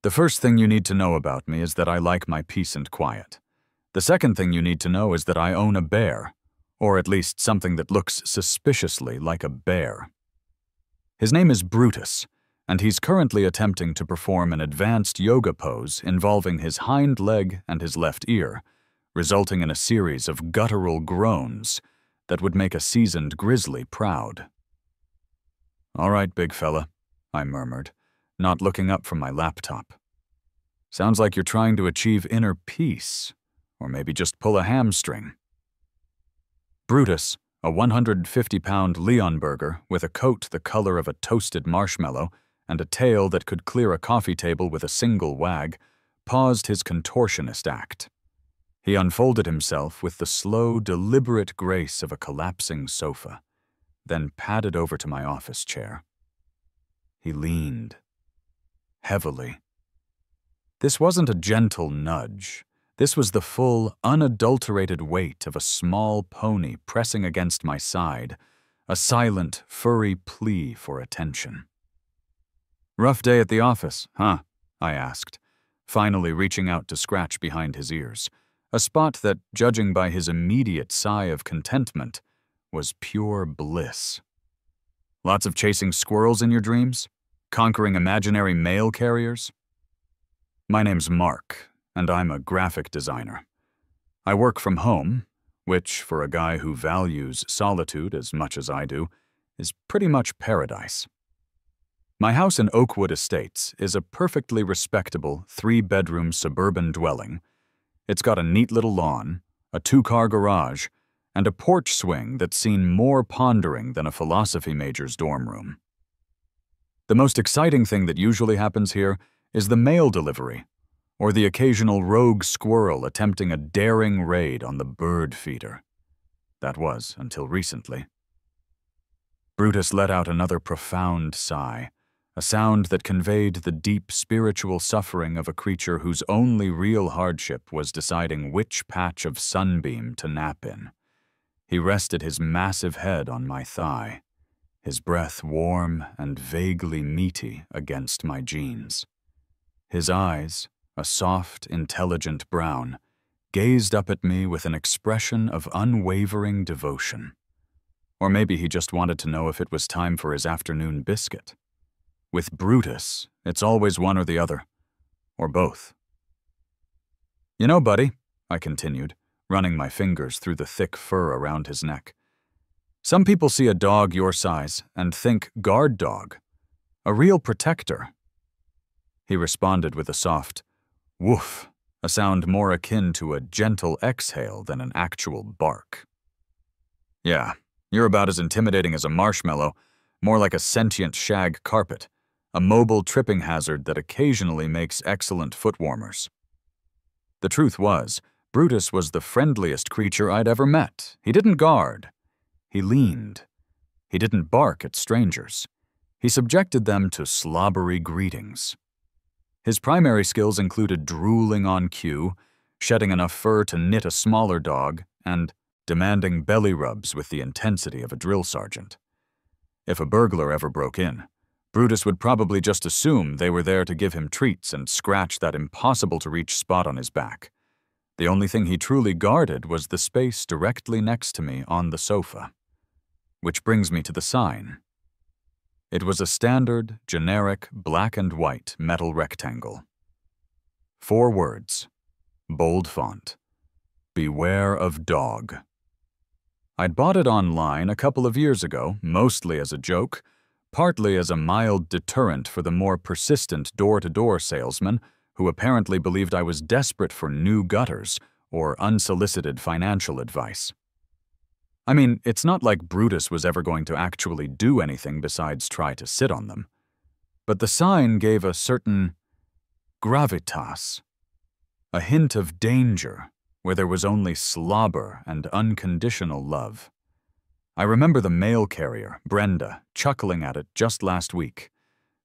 The first thing you need to know about me is that I like my peace and quiet. The second thing you need to know is that I own a bear, or at least something that looks suspiciously like a bear. His name is Brutus, and he's currently attempting to perform an advanced yoga pose involving his hind leg and his left ear, resulting in a series of guttural groans that would make a seasoned grizzly proud. "All right, big fella," I murmured, not looking up from my laptop. "Sounds like you're trying to achieve inner peace, or maybe just pull a hamstring." Brutus, a 150-pound Leonberger with a coat the color of a toasted marshmallow and a tail that could clear a coffee table with a single wag, paused his contortionist act. He unfolded himself with the slow, deliberate grace of a collapsing sofa, then padded over to my office chair. He leaned, heavily. This wasn't a gentle nudge. This was the full, unadulterated weight of a small pony pressing against my side, a silent, furry plea for attention. "Rough day at the office, huh?" I asked, finally reaching out to scratch behind his ears, a spot that, judging by his immediate sigh of contentment, was pure bliss. "Lots of chasing squirrels in your dreams? Conquering imaginary mail carriers?" "My name's Mark, and I'm a graphic designer. I work from home, which, for a guy who values solitude as much as I do, is pretty much paradise. My house in Oakwood Estates is a perfectly respectable 3-bedroom suburban dwelling. It's got a neat little lawn, a 2-car garage, and a porch swing that's seen more pondering than a philosophy major's dorm room. The most exciting thing that usually happens here is the mail delivery, or the occasional rogue squirrel attempting a daring raid on the bird feeder. That was until recently." Brutus let out another profound sigh, a sound that conveyed the deep spiritual suffering of a creature whose only real hardship was deciding which patch of sunbeam to nap in. He rested his massive head on my thigh, his breath warm and vaguely meaty against my jeans. His eyes, a soft, intelligent brown, gazed up at me with an expression of unwavering devotion. Or maybe he just wanted to know if it was time for his afternoon biscuit. With Brutus, it's always one or the other, or both. "You know, buddy," I continued, running my fingers through the thick fur around his neck, "some people see a dog your size and think guard dog, a real protector." He responded with a soft woof, a sound more akin to a gentle exhale than an actual bark. "Yeah, you're about as intimidating as a marshmallow, more like a sentient shag carpet, a mobile tripping hazard that occasionally makes excellent foot warmers." The truth was, Brutus was the friendliest creature I'd ever met. He didn't guard. He leaned. He didn't bark at strangers. He subjected them to slobbery greetings. His primary skills included drooling on cue, shedding enough fur to knit a smaller dog, and demanding belly rubs with the intensity of a drill sergeant. If a burglar ever broke in, Brutus would probably just assume they were there to give him treats and scratch that impossible-to-reach spot on his back. The only thing he truly guarded was the space directly next to me on the sofa. Which brings me to the sign. It was a standard, generic, black and white metal rectangle. 4 words, bold font: "Beware of dog." I'd bought it online a couple of years ago, mostly as a joke, partly as a mild deterrent for the more persistent door-to-door salesman who apparently believed I was desperate for new gutters or unsolicited financial advice. I mean, it's not like Brutus was ever going to actually do anything besides try to sit on them. But the sign gave a certain gravitas, a hint of danger where there was only slobber and unconditional love. I remember the mail carrier, Brenda, chuckling at it just last week.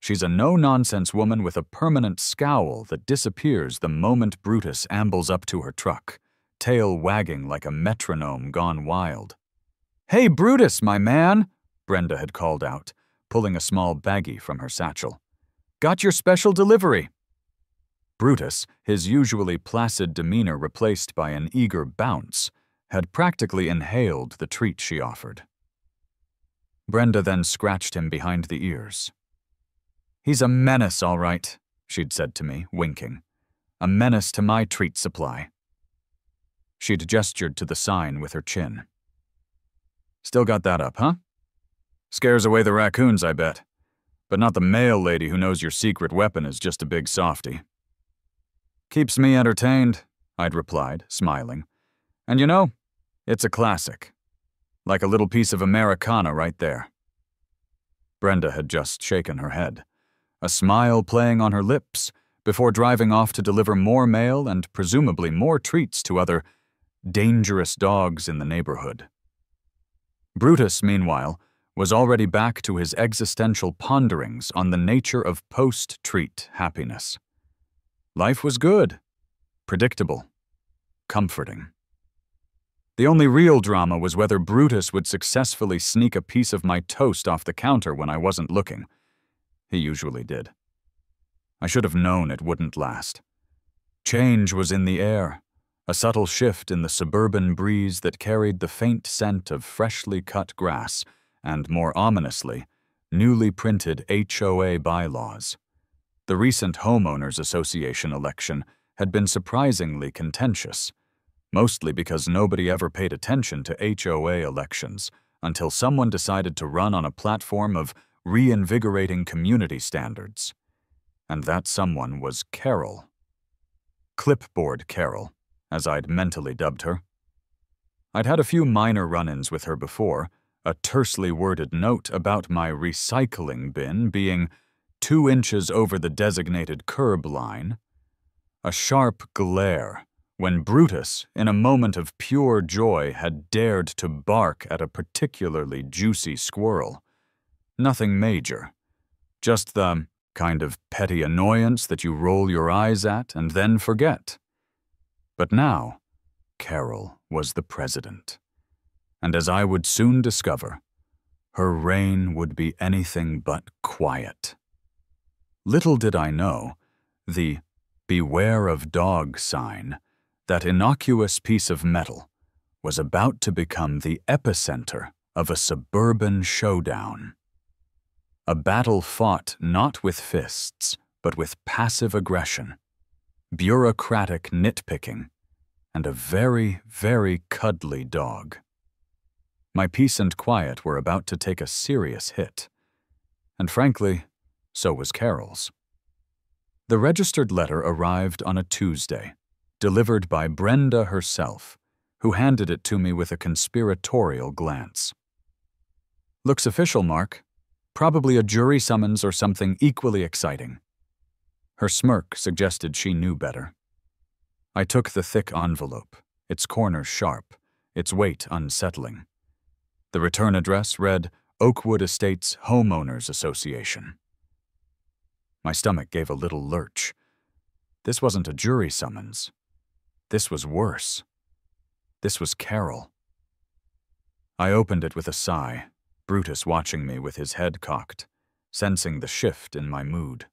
She's a no-nonsense woman with a permanent scowl that disappears the moment Brutus ambles up to her truck, tail wagging like a metronome gone wild. "Hey, Brutus, my man," Brenda had called out, pulling a small baggie from her satchel. "Got your special delivery." Brutus, his usually placid demeanor replaced by an eager bounce, had practically inhaled the treat she offered. Brenda then scratched him behind the ears. "He's a menace, all right," she'd said to me, winking. "A menace to my treat supply." She'd gestured to the sign with her chin. "Still got that up, huh? Scares away the raccoons, I bet. But not the mail lady who knows your secret weapon is just a big softy." "Keeps me entertained," I'd replied, smiling. "And you know, it's a classic. Like a little piece of Americana right there." Brenda had just shaken her head, a smile playing on her lips, before driving off to deliver more mail and presumably more treats to other dangerous dogs in the neighborhood. Brutus, meanwhile, was already back to his existential ponderings on the nature of post-treat happiness. Life was good, predictable, comforting. The only real drama was whether Brutus would successfully sneak a piece of my toast off the counter when I wasn't looking. He usually did. I should have known it wouldn't last. Change was in the air, a subtle shift in the suburban breeze that carried the faint scent of freshly cut grass and, more ominously, newly printed HOA bylaws. The recent Homeowners Association election had been surprisingly contentious, mostly because nobody ever paid attention to HOA elections until someone decided to run on a platform of reinvigorating community standards. And that someone was Carol. Clipboard Carol, as I'd mentally dubbed her. I'd had a few minor run-ins with her before, a tersely worded note about my recycling bin being 2 inches over the designated curb line, a sharp glare when Brutus, in a moment of pure joy, had dared to bark at a particularly juicy squirrel. Nothing major, just the kind of petty annoyance that you roll your eyes at and then forget. But now, Carol was the president, and as I would soon discover, her reign would be anything but quiet. Little did I know, the "Beware of Dog" sign, that innocuous piece of metal, was about to become the epicenter of a suburban showdown. A battle fought not with fists, but with passive aggression, bureaucratic nitpicking, and a very, very cuddly dog. My peace and quiet were about to take a serious hit, and frankly, so was Carol's. The registered letter arrived on a Tuesday, delivered by Brenda herself, who handed it to me with a conspiratorial glance. "Looks official, Mark. Probably a jury summons or something equally exciting." Her smirk suggested she knew better. I took the thick envelope, its corners sharp, its weight unsettling. The return address read Oakwood Estates Homeowners Association. My stomach gave a little lurch. This wasn't a jury summons. This was worse. This was Carol. I opened it with a sigh, Brutus watching me with his head cocked, sensing the shift in my mood.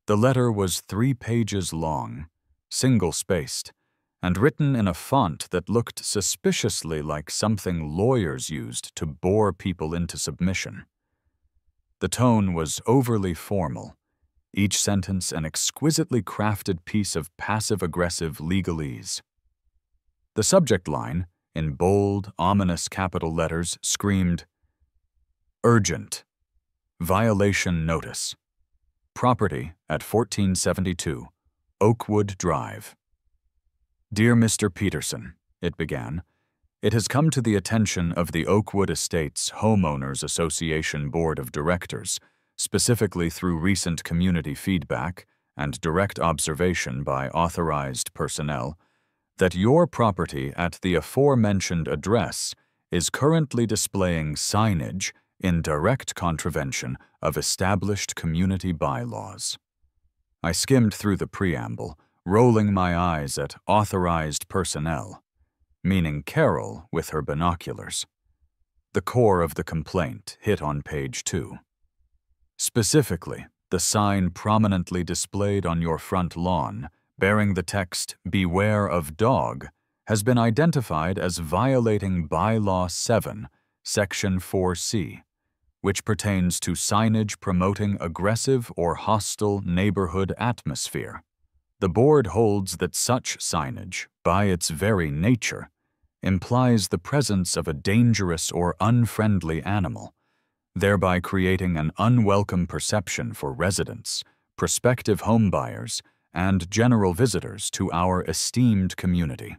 The letter was 3 pages long, single-spaced, and written in a font that looked suspiciously like something lawyers used to bore people into submission. The tone was overly formal, each sentence an exquisitely crafted piece of passive-aggressive legalese. The subject line, in bold, ominous capital letters, screamed, "Urgent. Violation notice. Property at 1472, Oakwood Drive. Dear Mr. Peterson," it began, "it has come to the attention of the Oakwood Estates Homeowners Association Board of Directors, specifically through recent community feedback and direct observation by authorized personnel, that your property at the aforementioned address is currently displaying signage in direct contravention of established community bylaws." I skimmed through the preamble, rolling my eyes at authorized personnel, meaning Carol with her binoculars. The core of the complaint hit on page 2. Specifically, The sign prominently displayed on your front lawn, bearing the text, "Beware of Dog," has been identified as violating Bylaw 7, Section 4C, which pertains to signage promoting aggressive or hostile neighborhood atmosphere. The board holds that such signage, by its very nature, implies the presence of a dangerous or unfriendly animal, thereby creating an unwelcome perception for residents, prospective homebuyers, and general visitors to our esteemed community.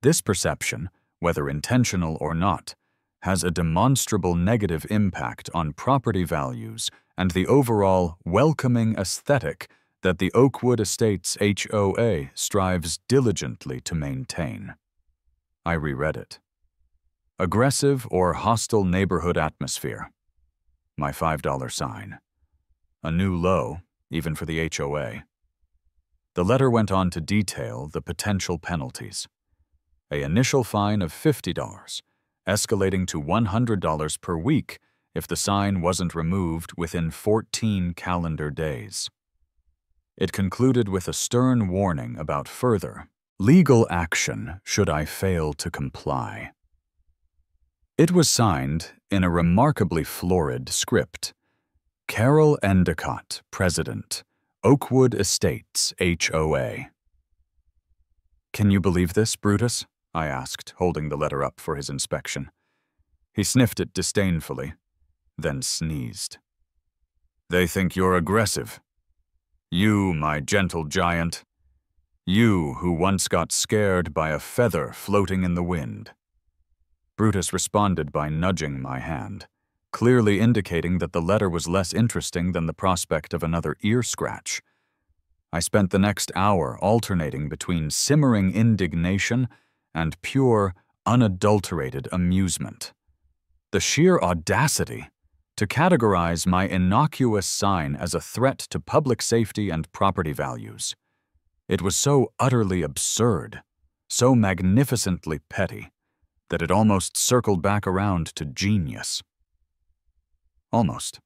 This perception, whether intentional or not, has a demonstrable negative impact on property values and the overall welcoming aesthetic that the Oakwood Estates HOA strives diligently to maintain. I reread it. Aggressive or hostile neighborhood atmosphere. My $5 sign. A new low, even for the HOA. The letter went on to detail the potential penalties. An initial fine of $50, escalating to $100 per week if the sign wasn't removed within 14 calendar days. It concluded with a stern warning about further legal action should I fail to comply. It was signed in a remarkably florid script. Carol Endicott, President, Oakwood Estates HOA. "Can you believe this, Brutus?" I asked, holding the letter up for his inspection. He sniffed it disdainfully, then sneezed. "They think you're aggressive. You, my gentle giant. You who once got scared by a feather floating in the wind." Brutus responded by nudging my hand, clearly indicating that the letter was less interesting than the prospect of another ear scratch. I spent the next hour alternating between simmering indignation and pure, unadulterated amusement. The sheer audacity to categorize my innocuous sign as a threat to public safety and property values. It was so utterly absurd, so magnificently petty, that it almost circled back around to genius. Almost.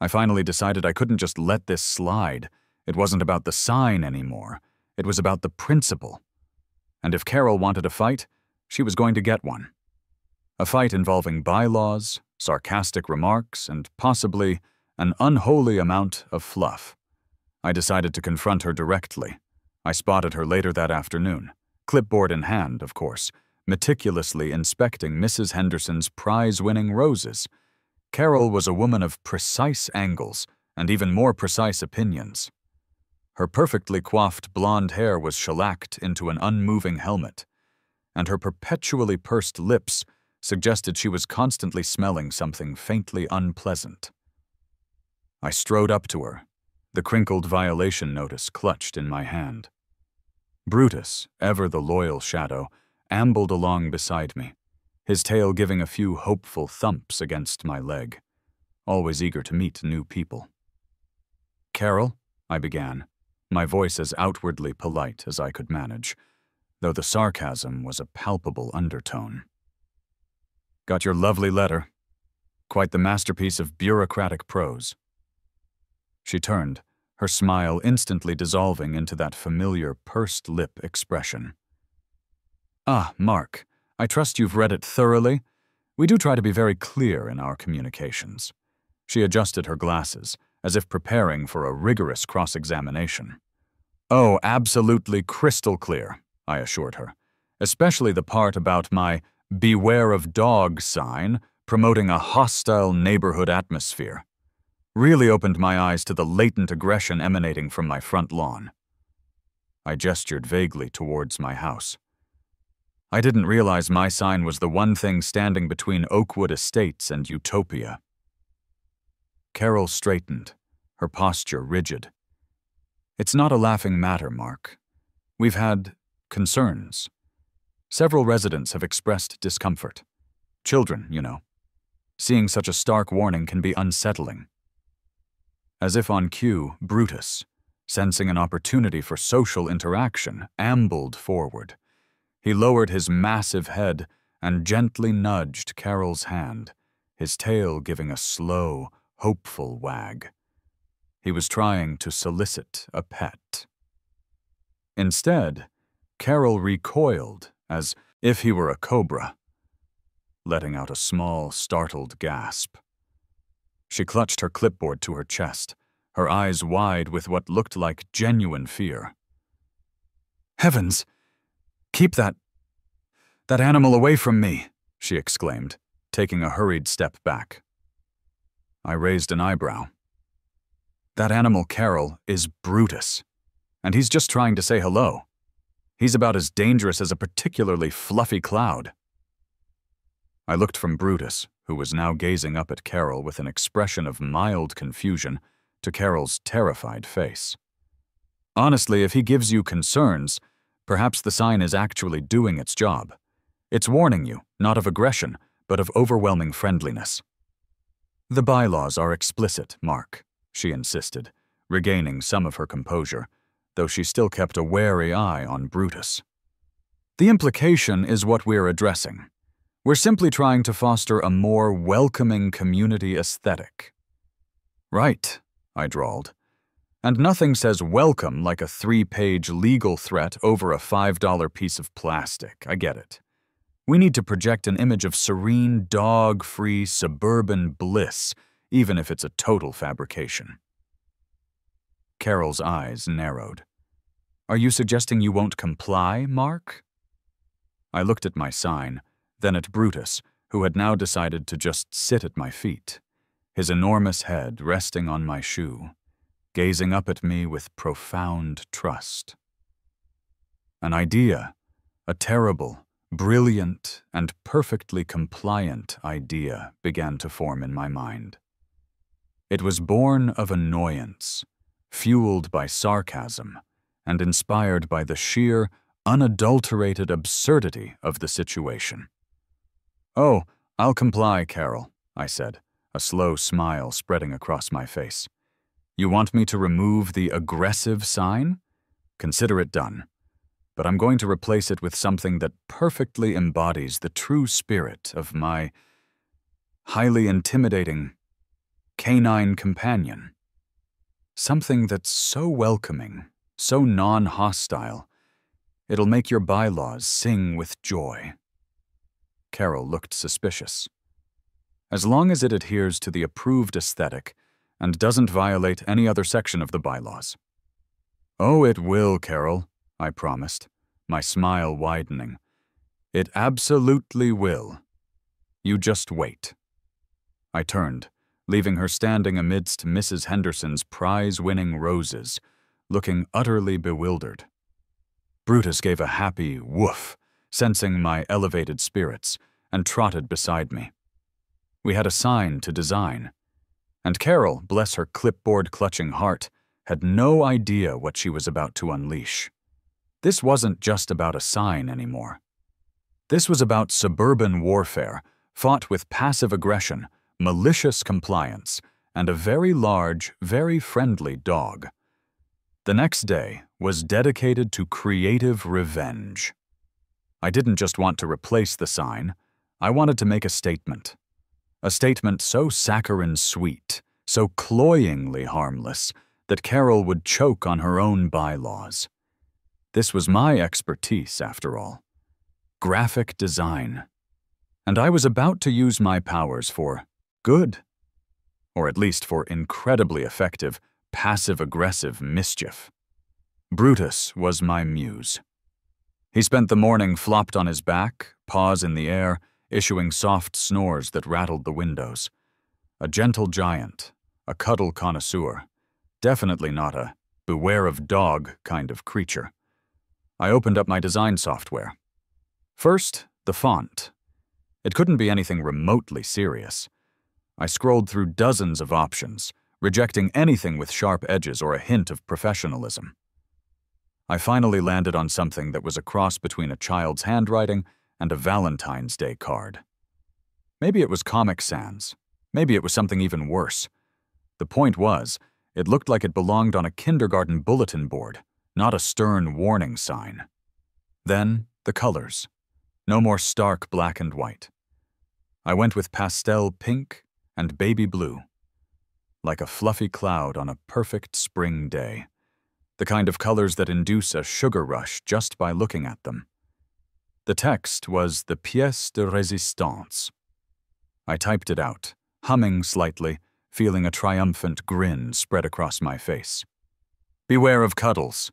I finally decided I couldn't just let this slide. It wasn't about the sign anymore. It was about the principle. And if Carol wanted a fight, she was going to get one. A fight involving bylaws, sarcastic remarks, and possibly an unholy amount of fluff. I decided to confront her directly. I spotted her later that afternoon, clipboard in hand, of course, meticulously inspecting Mrs. Henderson's prize-winning roses. Carol was a woman of precise angles and even more precise opinions. Her perfectly coiffed blonde hair was shellacked into an unmoving helmet, and her perpetually pursed lips suggested she was constantly smelling something faintly unpleasant. I strode up to her, the crinkled violation notice clutched in my hand. Brutus, ever the loyal shadow, ambled along beside me, his tail giving a few hopeful thumps against my leg, always eager to meet new people. "Carol," I began, my voice as outwardly polite as I could manage, though the sarcasm was a palpable undertone. "Got your lovely letter. Quite the masterpiece of bureaucratic prose." She turned, her smile instantly dissolving into that familiar pursed lip expression. "Ah, Mark, I trust you've read it thoroughly. We do try to be very clear in our communications." She adjusted her glasses, as if preparing for a rigorous cross-examination. "Oh, absolutely crystal clear," I assured her, "especially the part about my 'Beware of Dog' sign promoting a hostile neighborhood atmosphere. Really opened my eyes to the latent aggression emanating from my front lawn." I gestured vaguely towards my house. I didn't realize my sign was the one thing standing between Oakwood Estates and utopia. Carol straightened, her posture rigid. "It's not a laughing matter, Mark. We've had concerns. Several residents have expressed discomfort. Children, you know. Seeing such a stark warning can be unsettling." As if on cue, Brutus, sensing an opportunity for social interaction, ambled forward. He lowered his massive head and gently nudged Carol's hand, his tail giving a slow, hopeful wag. He was trying to solicit a pet. Instead, Carol recoiled as if he were a cobra, letting out a small, startled gasp. She clutched her clipboard to her chest, her eyes wide with what looked like genuine fear. "Heavens! Keep that animal away from me!" she exclaimed, taking a hurried step back. I raised an eyebrow. "That animal, Carol, is Brutus, and he's just trying to say hello. He's about as dangerous as a particularly fluffy cloud." I looked from Brutus, who was now gazing up at Carol with an expression of mild confusion, to Carol's terrified face. Honestly, if he gives you concerns, perhaps the sign is actually doing its job. It's warning you, not of aggression, but of overwhelming friendliness. "The bylaws are explicit, Mark," she insisted, regaining some of her composure, though she still kept a wary eye on Brutus. "The implication is what we're addressing. We're simply trying to foster a more welcoming community aesthetic." "Right," I drawled. "And nothing says welcome like a 3-page legal threat over a $5 piece of plastic. I get it. We need to project an image of serene, dog-free, suburban bliss, even if it's a total fabrication." Carol's eyes narrowed. "Are you suggesting you won't comply, Mark?" I looked at my sign, then at Brutus, who had now decided to just sit at my feet, his enormous head resting on my shoe, gazing up at me with profound trust. An idea, a terrible, brilliant, and perfectly compliant idea began to form in my mind. It was born of annoyance, fueled by sarcasm, and inspired by the sheer, unadulterated absurdity of the situation. "Oh, I'll comply, Carol," I said, a slow smile spreading across my face. "You want me to remove the aggressive sign? Consider it done. But I'm going to replace it with something that perfectly embodies the true spirit of my highly intimidating canine companion. Something that's so welcoming, so non-hostile, it'll make your bylaws sing with joy." Carol looked suspicious. "As long as it adheres to the approved aesthetic and doesn't violate any other section of the bylaws." "Oh, it will, Carol," I promised, my smile widening. "It absolutely will. You just wait." I turned, leaving her standing amidst Mrs. Henderson's prize-winning roses, looking utterly bewildered. Brutus gave a happy woof, sensing my elevated spirits, and trotted beside me. We had a sign to design, and Carol, bless her clipboard-clutching heart, had no idea what she was about to unleash. This wasn't just about a sign anymore. This was about suburban warfare, fought with passive aggression, malicious compliance, and a very large, very friendly dog. The next day was dedicated to creative revenge. I didn't just want to replace the sign, I wanted to make a statement. A statement so saccharine sweet, so cloyingly harmless, that Carol would choke on her own bylaws. This was my expertise, after all. Graphic design. And I was about to use my powers for good. Or at least for incredibly effective, passive-aggressive mischief. Brutus was my muse. He spent the morning flopped on his back, paws in the air, issuing soft snores that rattled the windows. A gentle giant, a cuddle connoisseur, definitely not a beware of dog kind of creature. I opened up my design software. First, the font. It couldn't be anything remotely serious. I scrolled through dozens of options, rejecting anything with sharp edges or a hint of professionalism. I finally landed on something that was a cross between a child's handwriting and a Valentine's Day card. Maybe it was Comic Sans. Maybe it was something even worse. The point was, it looked like it belonged on a kindergarten bulletin board, not a stern warning sign. Then, the colors. No more stark black and white. I went with pastel pink and baby blue. like a fluffy cloud on a perfect spring day, the kind of colors that induce a sugar rush just by looking at them. The text was the pièce de résistance. I typed it out, humming slightly, feeling a triumphant grin spread across my face. Beware of Cuddles.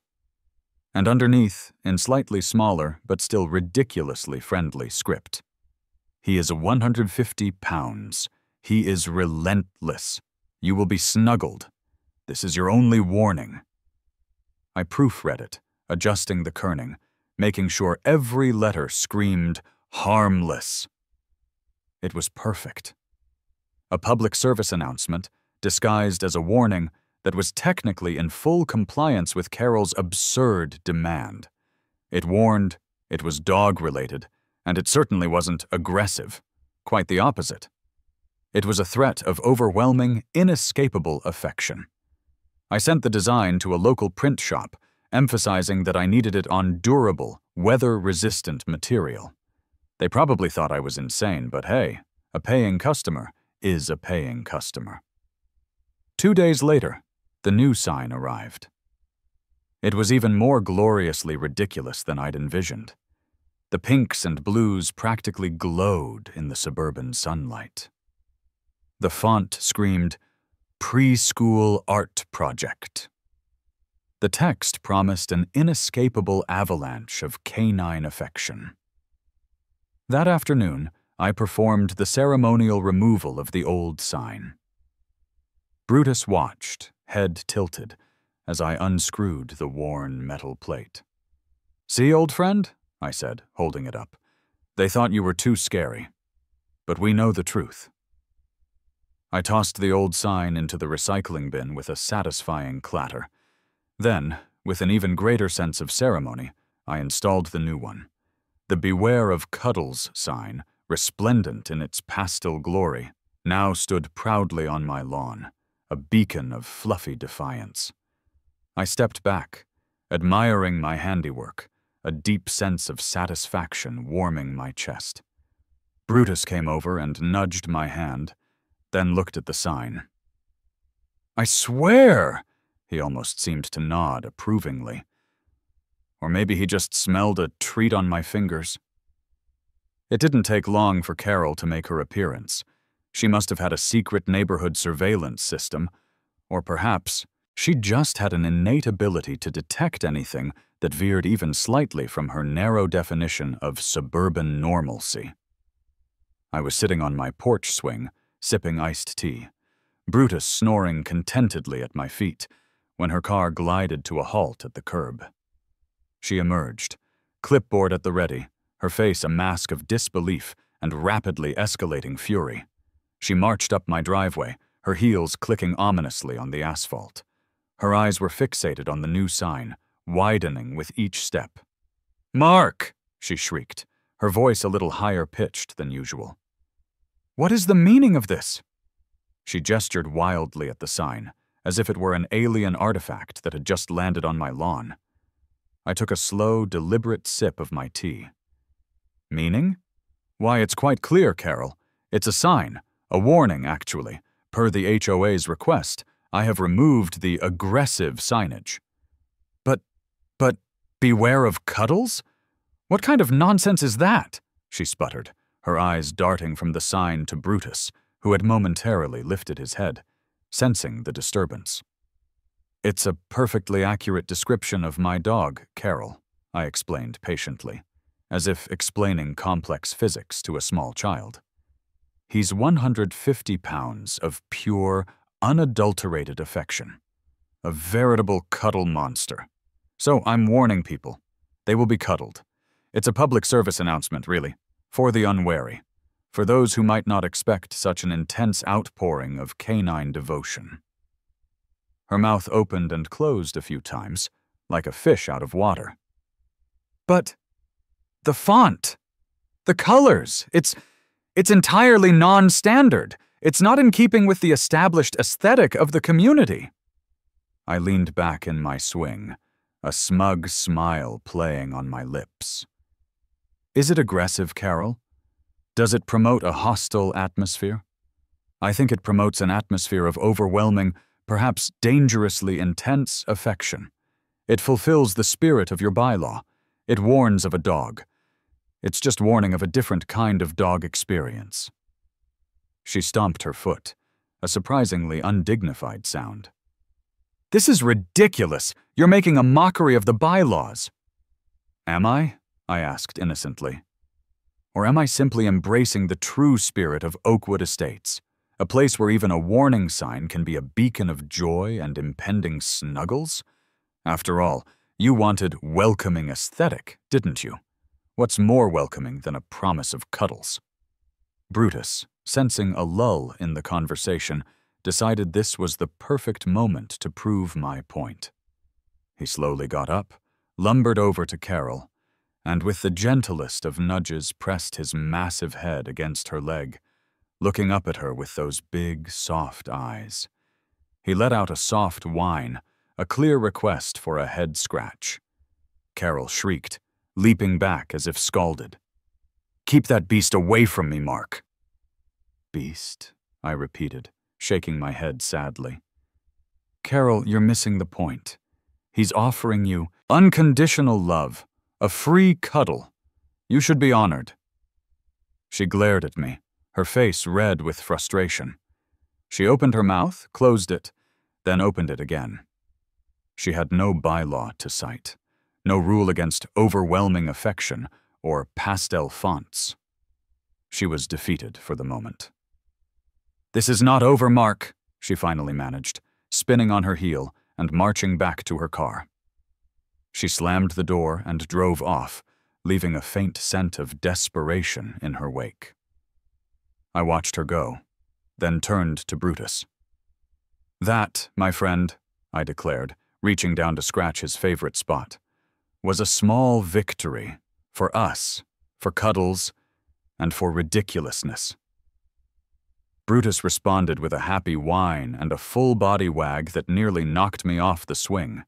And underneath, in slightly smaller but still ridiculously friendly script, he is 150 pounds. He is relentless. You will be snuggled. This is your only warning. I proofread it, adjusting the kerning, making sure every letter screamed harmless. It was perfect. A public service announcement, disguised as a warning, that was technically in full compliance with Carol's absurd demand. It warned, it was dog-related, and it certainly wasn't aggressive. Quite the opposite. It was a threat of overwhelming, inescapable affection. I sent the design to a local print shop, emphasizing that I needed it on durable, weather-resistant material. They probably thought I was insane, but hey, a paying customer is a paying customer. 2 days later, the new sign arrived. It was even more gloriously ridiculous than I'd envisioned. The pinks and blues practically glowed in the suburban sunlight. The font screamed, "Preschool Art Project." The text promised an inescapable avalanche of canine affection. That afternoon, I performed the ceremonial removal of the old sign. Brutus watched, head tilted, as I unscrewed the worn metal plate. "See, old friend?" I said, holding it up. "They thought you were too scary. But we know the truth." I tossed the old sign into the recycling bin with a satisfying clatter. Then, with an even greater sense of ceremony, I installed the new one. The "Beware of Cuddles" sign, resplendent in its pastel glory, now stood proudly on my lawn, a beacon of fluffy defiance. I stepped back, admiring my handiwork, a deep sense of satisfaction warming my chest. Brutus came over and nudged my hand, then looked at the sign. "I swear!" He almost seemed to nod approvingly. Or maybe he just smelled a treat on my fingers. It didn't take long for Carol to make her appearance. She must have had a secret neighborhood surveillance system, or perhaps she just had an innate ability to detect anything that veered even slightly from her narrow definition of suburban normalcy. I was sitting on my porch swing, sipping iced tea, Brutus snoring contentedly at my feet, when her car glided to a halt at the curb. She emerged, clipboard at the ready, her face a mask of disbelief and rapidly escalating fury. She marched up my driveway, her heels clicking ominously on the asphalt. Her eyes were fixated on the new sign, widening with each step. "Mark!" she shrieked, her voice a little higher pitched than usual. "What is the meaning of this?" She gestured wildly at the sign, as if it were an alien artifact that had just landed on my lawn. I took a slow, deliberate sip of my tea. "Meaning? Why, it's quite clear, Carol. It's a sign, a warning, actually. Per the HOA's request, I have removed the aggressive signage." But, beware of Cuddles? What kind of nonsense is that?" she sputtered, her eyes darting from the sign to Brutus, who had momentarily lifted his head, sensing the disturbance. "It's a perfectly accurate description of my dog, Carol," I explained patiently, as if explaining complex physics to a small child. "He's 150 pounds of pure, unadulterated affection. A veritable cuddle monster. So I'm warning people. They will be cuddled. It's a public service announcement, really, for the unwary, for those who might not expect such an intense outpouring of canine devotion." Her mouth opened and closed a few times, like a fish out of water. "But the font, the colors, it's entirely non-standard. It's not in keeping with the established aesthetic of the community." I leaned back in my swing, a smug smile playing on my lips. "Is it aggressive, Carol? Does it promote a hostile atmosphere?" I think it promotes an atmosphere of overwhelming, perhaps dangerously intense affection. It fulfills the spirit of your bylaw. It warns of a dog. It's just warning of a different kind of dog experience." She stomped her foot, a surprisingly undignified sound. "This is ridiculous! You're making a mockery of the bylaws." "Am I?" I asked innocently. "Or am I simply embracing the true spirit of Oakwood Estates, a place where even a warning sign can be a beacon of joy and impending snuggles? After all, you wanted welcoming aesthetic, didn't you? What's more welcoming than a promise of cuddles?" Brutus, sensing a lull in the conversation, decided this was the perfect moment to prove my point. He slowly got up, lumbered over to Carol, and with the gentlest of nudges pressed his massive head against her leg, looking up at her with those big, soft eyes. He let out a soft whine, a clear request for a head scratch. Carol shrieked, leaping back as if scalded. "Keep that beast away from me, Mark." "Beast?" I repeated, shaking my head sadly. "Carol, you're missing the point. He's offering you unconditional love, a free cuddle. You should be honored." She glared at me, her face red with frustration. She opened her mouth, closed it, then opened it again. She had no bylaw to cite, no rule against overwhelming affection or pastel fonts. She was defeated for the moment. "This is not over, Mark," she finally managed, spinning on her heel and marching back to her car. She slammed the door and drove off, leaving a faint scent of desperation in her wake. I watched her go, then turned to Brutus. "That, my friend," I declared, reaching down to scratch his favorite spot, "was a small victory for us, for Cuddles, and for ridiculousness." Brutus responded with a happy whine and a full body wag that nearly knocked me off the swing.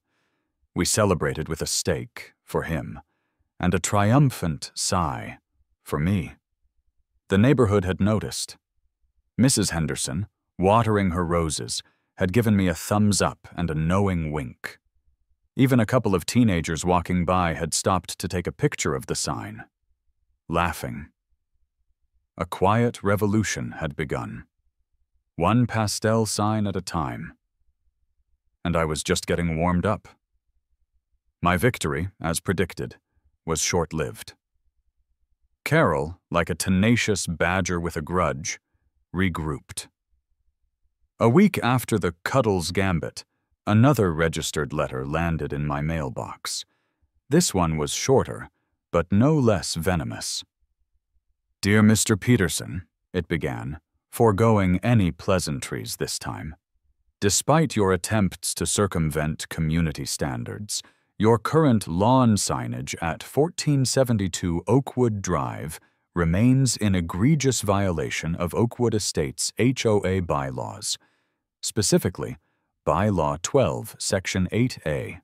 We celebrated with a steak, for him, and a triumphant sigh, for me. The neighborhood had noticed. Mrs. Henderson, watering her roses, had given me a thumbs up and a knowing wink. Even a couple of teenagers walking by had stopped to take a picture of the sign, laughing. A quiet revolution had begun, one pastel sign at a time. And I was just getting warmed up. My victory, as predicted, was short-lived. Carol, like a tenacious badger with a grudge, regrouped. A week after the Cuddles gambit, another registered letter landed in my mailbox. This one was shorter, but no less venomous. "Dear Mr. Peterson," it began, foregoing any pleasantries this time. "Despite your attempts to circumvent community standards, your current lawn signage at 1472 Oakwood Drive remains in egregious violation of Oakwood Estates HOA bylaws, specifically Bylaw 12, Section 8A,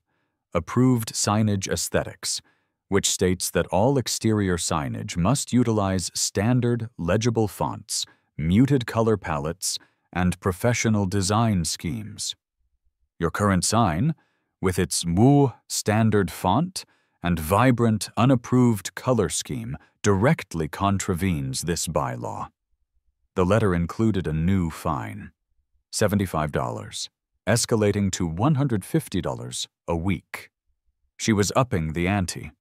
Approved Signage Aesthetics, which states that all exterior signage must utilize standard, legible fonts, muted color palettes, and professional design schemes. Your current sign, with its Wu standard font and vibrant, unapproved color scheme, directly contravenes this bylaw." The letter included a new fine, $75, escalating to $150 a week. She was upping the ante.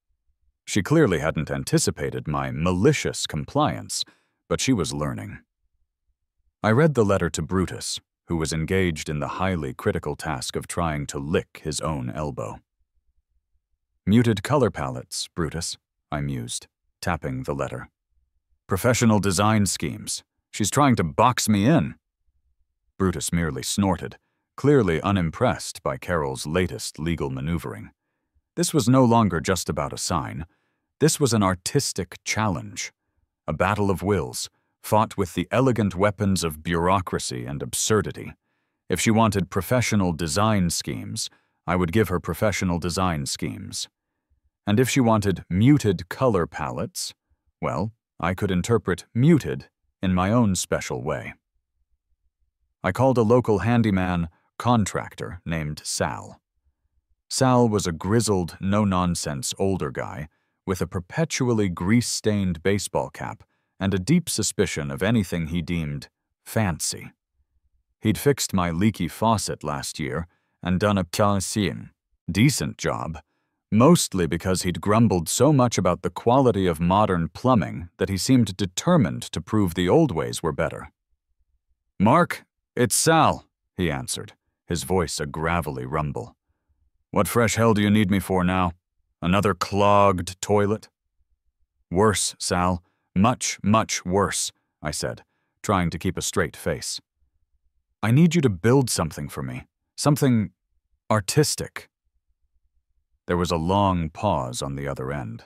She clearly hadn't anticipated my malicious compliance, but she was learning. I read the letter to Brutus, who was engaged in the highly critical task of trying to lick his own elbow. "Muted color palettes, Brutus," I mused, tapping the letter. "Professional design schemes. She's trying to box me in." Brutus merely snorted, clearly unimpressed by Carol's latest legal maneuvering. This was no longer just about a sign. This was an artistic challenge, a battle of wills, fought with the elegant weapons of bureaucracy and absurdity. If she wanted professional design schemes, I would give her professional design schemes. And if she wanted muted color palettes, well, I could interpret muted in my own special way. I called a local handyman contractor named Sal. Sal was a grizzled, no-nonsense older guy with a perpetually grease-stained baseball cap and a deep suspicion of anything he deemed fancy. He'd fixed my leaky faucet last year and done a decent job, mostly because he'd grumbled so much about the quality of modern plumbing that he seemed determined to prove the old ways were better. "Mark, it's Sal," he answered, his voice a gravelly rumble. "What fresh hell do you need me for now? Another clogged toilet?" "Worse, Sal. Much, much worse," I said, trying to keep a straight face. "I need you to build something for me. Something artistic." There was a long pause on the other end.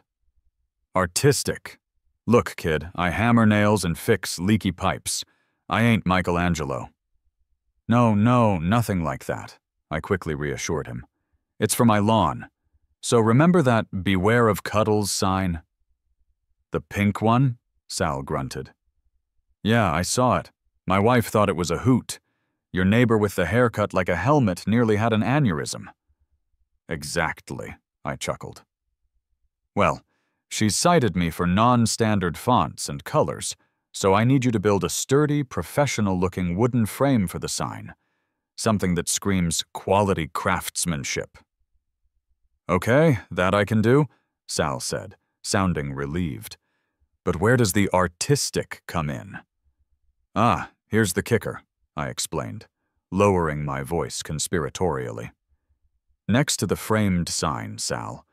"Artistic? Look, kid, I hammer nails and fix leaky pipes. I ain't Michelangelo." No, nothing like that," I quickly reassured him. "It's for my lawn. So remember that Beware of Cuddles sign?" "The pink one?" Sal grunted. "Yeah, I saw it. My wife thought it was a hoot. Your neighbor with the haircut like a helmet nearly had an aneurysm." "Exactly," I chuckled. "Well, she's cited me for non-standard fonts and colors, so I need you to build a sturdy, professional-looking wooden frame for the sign. Something that screams quality craftsmanship." "Okay, that I can do," Sal said, sounding relieved. "But where does the artistic come in?" "Ah, here's the kicker," I explained, lowering my voice conspiratorially. "Next to the framed sign, Sal,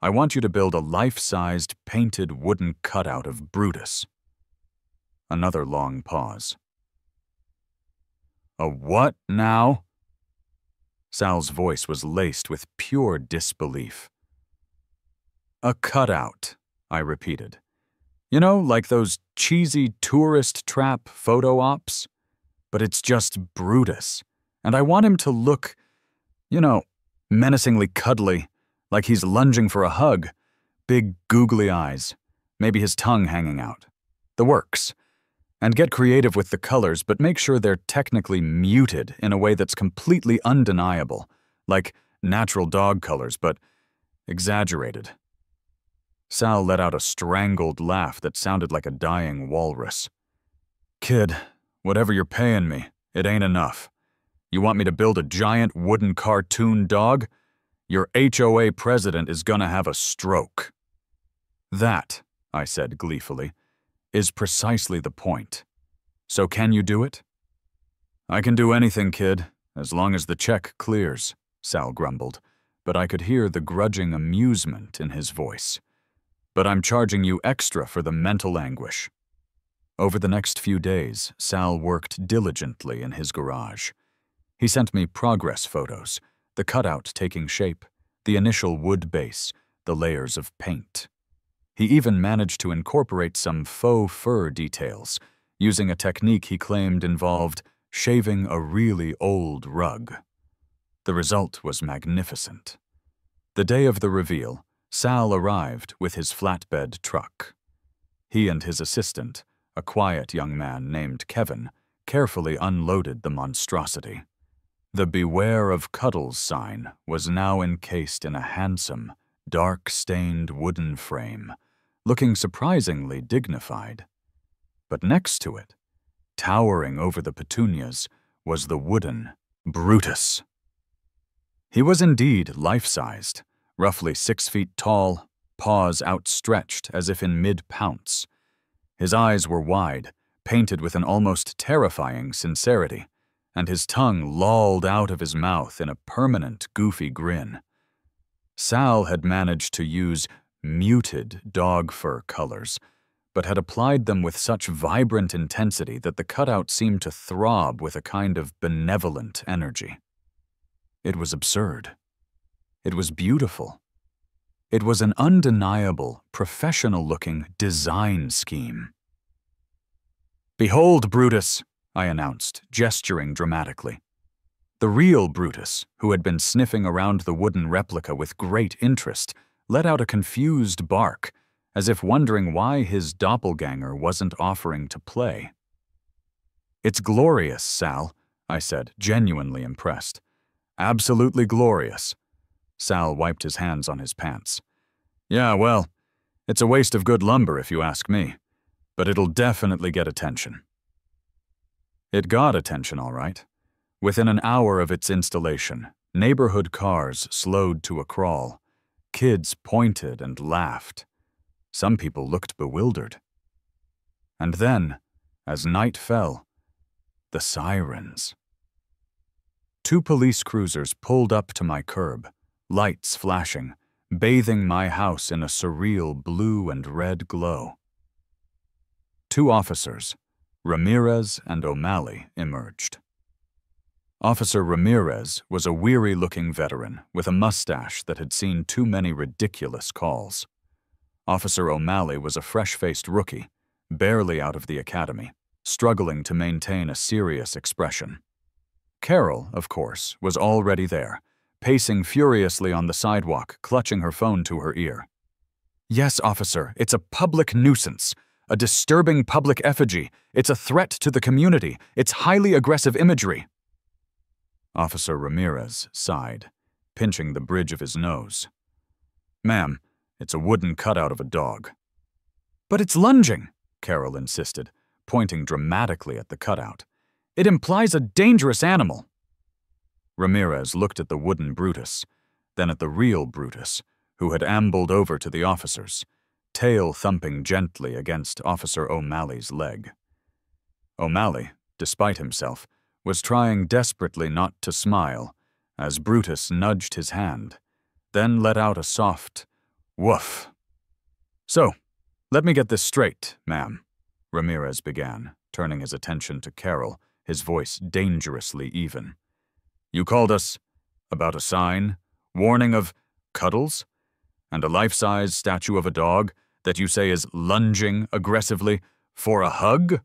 I want you to build a life-sized, painted wooden cutout of Brutus." Another long pause. "A what now?" Sal's voice was laced with pure disbelief. "A cutout," I repeated. "You know, like those cheesy tourist trap photo ops? But it's just Brutus, and I want him to look, menacingly cuddly, like he's lunging for a hug, big googly eyes, maybe his tongue hanging out. The works. And get creative with the colors, but make sure they're technically muted in a way that's completely undeniable, like natural dog colors, but exaggerated." Sal let out a strangled laugh that sounded like a dying walrus. "Kid, whatever you're paying me, it ain't enough. You want me to build a giant wooden cartoon dog? Your HOA president is gonna have a stroke." "That," I said gleefully, "is precisely the point. So can you do it?" "I can do anything, kid, as long as the check clears," Sal grumbled, but I could hear the grudging amusement in his voice. "But I'm charging you extra for the mental anguish." Over the next few days, Sal worked diligently in his garage. He sent me progress photos, the cutout taking shape, the initial wood base, the layers of paint. He even managed to incorporate some faux fur details, using a technique he claimed involved shaving a really old rug. The result was magnificent. The day of the reveal, Sal arrived with his flatbed truck. He and his assistant, a quiet young man named Kevin, carefully unloaded the monstrosity. The Beware of Cuddles sign was now encased in a handsome, dark-stained wooden frame, looking surprisingly dignified. But next to it, towering over the petunias, was the wooden Brutus. He was indeed life-sized, roughly 6 feet tall, paws outstretched as if in mid-pounce. His eyes were wide, painted with an almost terrifying sincerity, and his tongue lolled out of his mouth in a permanent, goofy grin. Sal had managed to use muted dog fur colors, but had applied them with such vibrant intensity that the cutout seemed to throb with a kind of benevolent energy. It was absurd. It was beautiful. It was an undeniable, professional-looking design scheme. "Behold, Brutus," I announced, gesturing dramatically. The real Brutus, who had been sniffing around the wooden replica with great interest, let out a confused bark, as if wondering why his doppelganger wasn't offering to play. "It's glorious, Sal. I said, genuinely impressed. Absolutely glorious. Sal wiped his hands on his pants. Yeah, well, it's a waste of good lumber if you ask me, but it'll definitely get attention. It got attention, all right. Within an hour of its installation, neighborhood cars slowed to a crawl. Kids pointed and laughed. Some people looked bewildered. And then, as night fell, the sirens. 2 police cruisers pulled up to my curb, lights flashing, bathing my house in a surreal blue and red glow. 2 officers, Ramirez and O'Malley, emerged. Officer Ramirez was a weary-looking veteran with a mustache that had seen too many ridiculous calls. Officer O'Malley was a fresh-faced rookie, barely out of the academy, struggling to maintain a serious expression. Carol, of course, was already there, pacing furiously on the sidewalk, clutching her phone to her ear. Yes, officer, it's a public nuisance, a disturbing public effigy. It's a threat to the community. It's highly aggressive imagery. Officer Ramirez sighed, pinching the bridge of his nose. Ma'am, it's a wooden cutout of a dog. But it's lunging, Carol insisted, pointing dramatically at the cutout. It implies a dangerous animal. Ramirez looked at the wooden Brutus, then at the real Brutus, who had ambled over to the officers, tail thumping gently against Officer O'Malley's leg. O'Malley, despite himself, was trying desperately not to smile as Brutus nudged his hand, then let out a soft woof. So, let me get this straight, ma'am, Ramirez began, turning his attention to Carol, his voice dangerously even. You called us about a sign, warning of Cuddles, and a life-size statue of a dog that you say is lunging aggressively for a hug?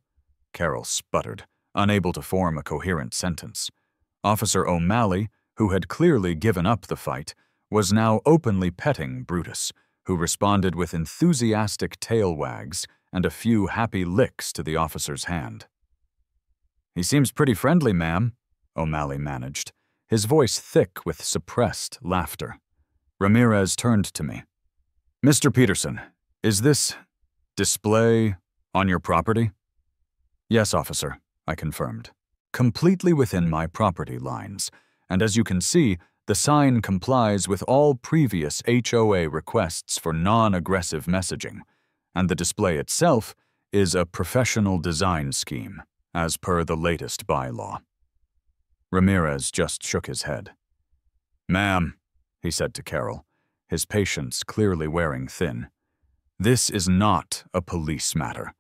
Carol sputtered, unable to form a coherent sentence. Officer O'Malley, who had clearly given up the fight, was now openly petting Brutus, who responded with enthusiastic tail wags and a few happy licks to the officer's hand. He seems pretty friendly, ma'am, O'Malley managed, his voice thick with suppressed laughter. Ramirez turned to me. Mr. Peterson, is this display on your property? Yes, officer, I confirmed. Completely within my property lines, and as you can see, the sign complies with all previous HOA requests for non-aggressive messaging, and the display itself is a professional design scheme, as per the latest bylaw. Ramirez just shook his head. Ma'am, he said to Carol, his patience clearly wearing thin, this is not a police matter.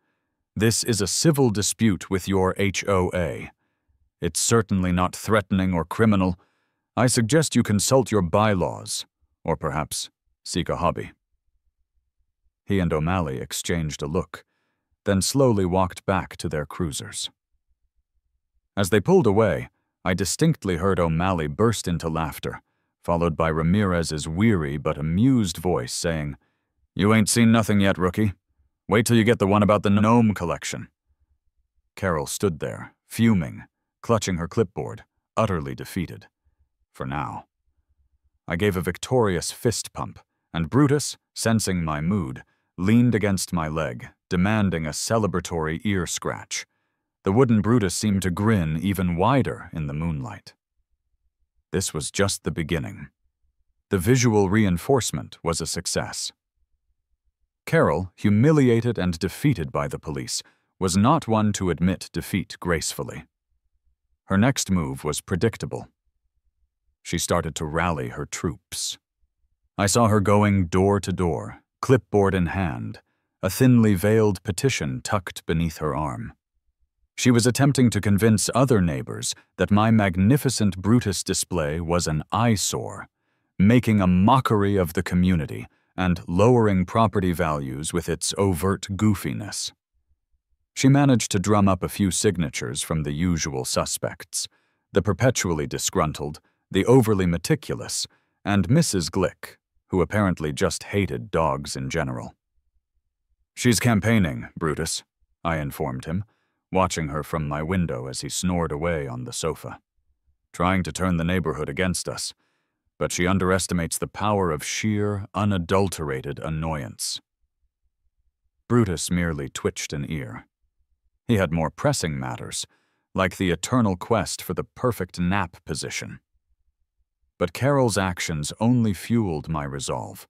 This is a civil dispute with your HOA. It's certainly not threatening or criminal. I suggest you consult your bylaws, or perhaps seek a hobby. He and O'Malley exchanged a look, then slowly walked back to their cruisers. As they pulled away, I distinctly heard O'Malley burst into laughter, followed by Ramirez's weary but amused voice saying, You ain't seen nothing yet, rookie. Wait till you get the one about the gnome collection. Carol stood there, fuming, clutching her clipboard, utterly defeated. For now. I gave a victorious fist pump, and Brutus, sensing my mood, leaned against my leg, demanding a celebratory ear scratch. The wooden Brutus seemed to grin even wider in the moonlight. This was just the beginning. The visual reinforcement was a success. Carol, humiliated and defeated by the police, was not one to admit defeat gracefully. Her next move was predictable. She started to rally her troops. I saw her going door to door, clipboard in hand, a thinly veiled petition tucked beneath her arm. She was attempting to convince other neighbors that my magnificent Brutus display was an eyesore, making a mockery of the community and lowering property values with its overt goofiness. She managed to drum up a few signatures from the usual suspects, the perpetually disgruntled, the overly meticulous, and Mrs. Glick, who apparently just hated dogs in general. She's campaigning, Brutus, I informed him, watching her from my window as he snored away on the sofa, trying to turn the neighborhood against us, but she underestimates the power of sheer, unadulterated annoyance. Brutus merely twitched an ear. He had more pressing matters, like the eternal quest for the perfect nap position. But Carol's actions only fueled my resolve.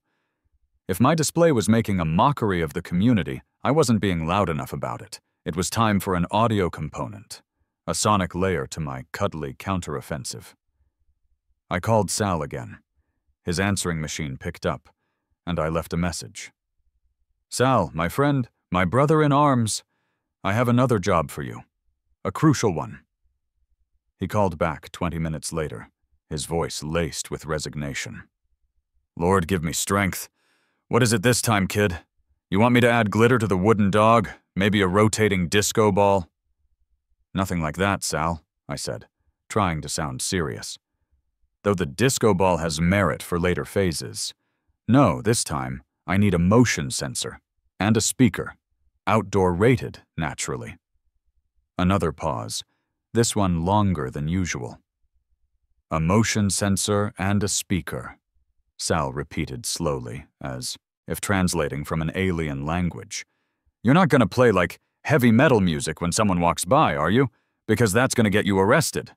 If my display was making a mockery of the community, I wasn't being loud enough about it. It was time for an audio component, a sonic layer to my cuddly counteroffensive. I called Sal again. His answering machine picked up, and I left a message. "Sal, my friend, my brother in arms, I have another job for you. A crucial one." He called back 20 minutes later, his voice laced with resignation. "Lord, give me strength. What is it this time, kid? You want me to add glitter to the wooden dog? Maybe a rotating disco ball?" "Nothing like that, Sal," I said, trying to sound serious. "Though the disco ball has merit for later phases. No, this time, I need a motion sensor and a speaker. Outdoor rated, naturally." Another pause, this one longer than usual. "A motion sensor and a speaker," Sal repeated slowly, as if translating from an alien language. "You're not going to play like heavy metal music when someone walks by, are you? Because that's going to get you arrested."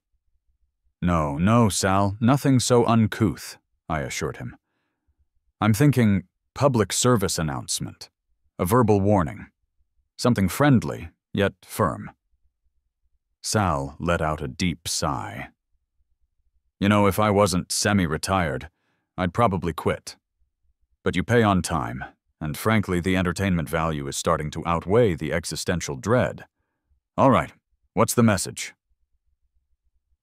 No, Sal, nothing so uncouth," I assured him. "I'm thinking public service announcement, a verbal warning, something friendly, yet firm." Sal let out a deep sigh. "You know, if I wasn't semi-retired, I'd probably quit. But you pay on time, and frankly, the entertainment value is starting to outweigh the existential dread. All right, what's the message?"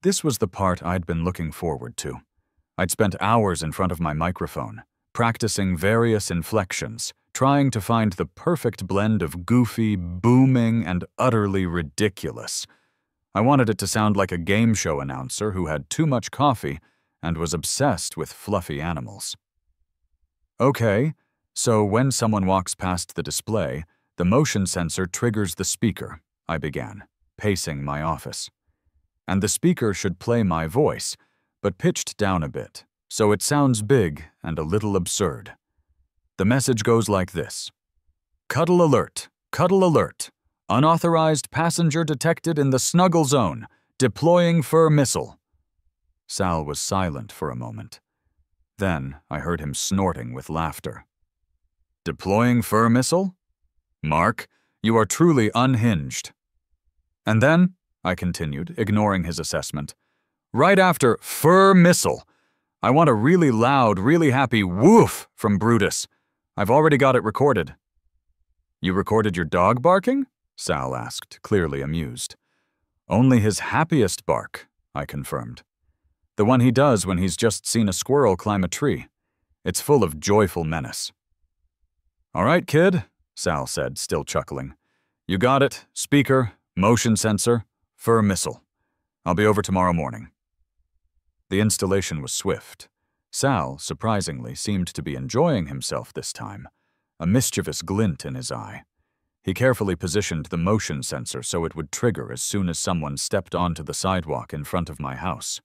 This was the part I'd been looking forward to. I'd spent hours in front of my microphone, practicing various inflections, trying to find the perfect blend of goofy, booming, and utterly ridiculous. I wanted it to sound like a game show announcer who had too much coffee and was obsessed with fluffy animals. "Okay, so when someone walks past the display, the motion sensor triggers the speaker," I began, pacing my office. "And the speaker should play my voice, but pitched down a bit, so it sounds big and a little absurd. The message goes like this: Cuddle alert, cuddle alert. Unauthorized passenger detected in the snuggle zone, deploying fur missile." Sal was silent for a moment. Then I heard him snorting with laughter. "Deploying fur missile? Mark, you are truly unhinged." "And then," I continued, ignoring his assessment, "right after fur missile, I want a really loud, really happy woof from Brutus. I've already got it recorded." "You recorded your dog barking?" Sal asked, clearly amused. "Only his happiest bark," I confirmed. "The one he does when he's just seen a squirrel climb a tree. It's full of joyful menace." "All right, kid," Sal said, still chuckling. "You got it. Speaker, motion sensor, fur missile. I'll be over tomorrow morning." The installation was swift. Sal, surprisingly, seemed to be enjoying himself this time, a mischievous glint in his eye. He carefully positioned the motion sensor so it would trigger as soon as someone stepped onto the sidewalk in front of my house.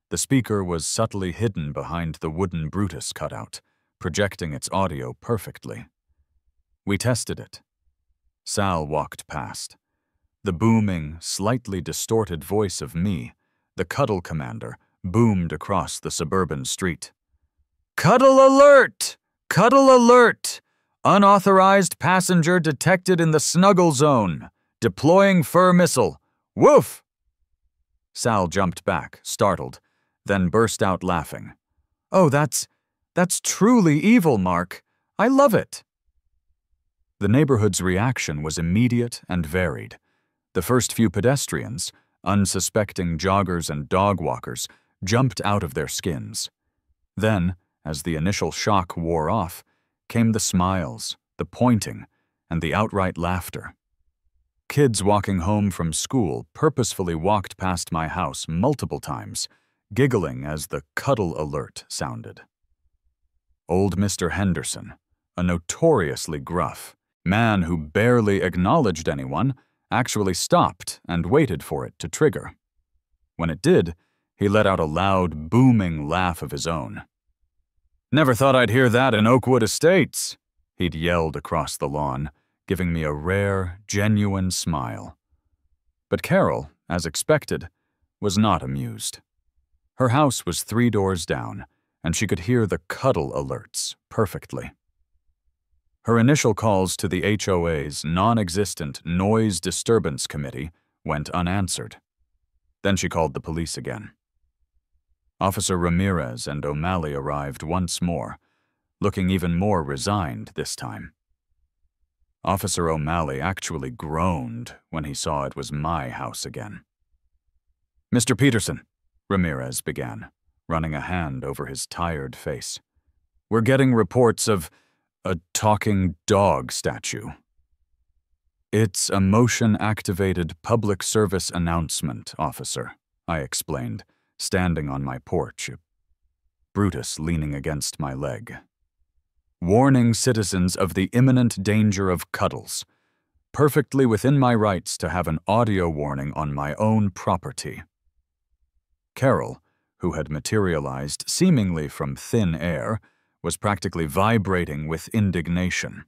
The speaker was subtly hidden behind the wooden Brutus cutout, projecting its audio perfectly. We tested it. Sal walked past. The booming, slightly distorted voice of me, the Cuddle commander, boomed across the suburban street. "Cuddle alert! Cuddle alert! Unauthorized passenger detected in the snuggle zone. Deploying fur missile. Woof!" Sal jumped back, startled, then burst out laughing. "Oh, that's truly evil, Mark. I love it." The neighborhood's reaction was immediate and varied. The first few pedestrians, unsuspecting joggers and dog walkers, jumped out of their skins. Then, as the initial shock wore off, came the smiles, the pointing, and the outright laughter. Kids walking home from school purposefully walked past my house multiple times, giggling as the cuddle alert sounded. Old Mr. Henderson, a notoriously gruff man who barely acknowledged anyone actually stopped and waited for it to trigger. When it did, he let out a loud, booming laugh of his own. "Never thought I'd hear that in Oakwood Estates," he'd yelled across the lawn, giving me a rare, genuine smile. But Carol, as expected, was not amused. Her house was 3 doors down, and she could hear the cuddle alerts perfectly. Her initial calls to the HOA's non-existent Noise Disturbance Committee went unanswered. Then she called the police again. Officer Ramirez and O'Malley arrived once more, looking even more resigned this time. Officer O'Malley actually groaned when he saw it was my house again. "Mr. Peterson," Ramirez began, running a hand over his tired face, "we're getting reports of a talking dog statue." "It's a motion-activated public service announcement, officer," I explained, standing on my porch, Brutus leaning against my leg. "Warning citizens of the imminent danger of Cuddles. Perfectly within my rights to have an audio warning on my own property." Carol, who had materialized seemingly from thin air, was practically vibrating with indignation.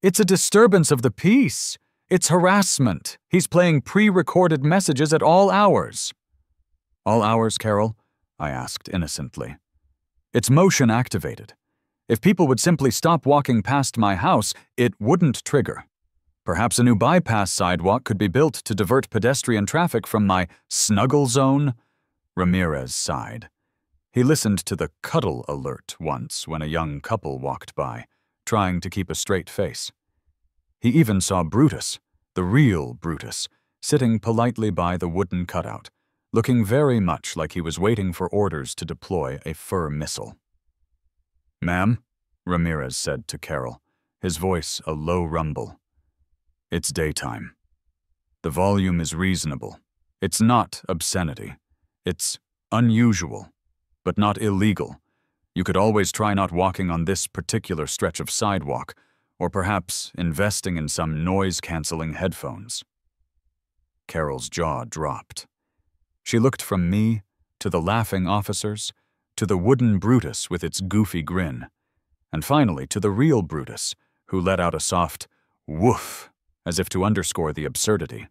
"It's a disturbance of the peace. It's harassment. He's playing pre-recorded messages at all hours." "All hours, Carol?" I asked innocently. "It's motion-activated. If people would simply stop walking past my house, it wouldn't trigger. Perhaps a new bypass sidewalk could be built to divert pedestrian traffic from my snuggle zone." Ramirez sighed. He listened to the cuddle alert once when a young couple walked by, trying to keep a straight face. He even saw Brutus, the real Brutus, sitting politely by the wooden cutout, looking very much like he was waiting for orders to deploy a fur missile. "Ma'am," Ramirez said to Carol, his voice a low rumble. "It's daytime. The volume is reasonable. It's not obscenity. It's unusual, but not illegal. You could always try not walking on this particular stretch of sidewalk, or perhaps investing in some noise-canceling headphones." Carol's jaw dropped. She looked from me to the laughing officers, to the wooden Brutus with its goofy grin, and finally to the real Brutus, who let out a soft woof, as if to underscore the absurdity.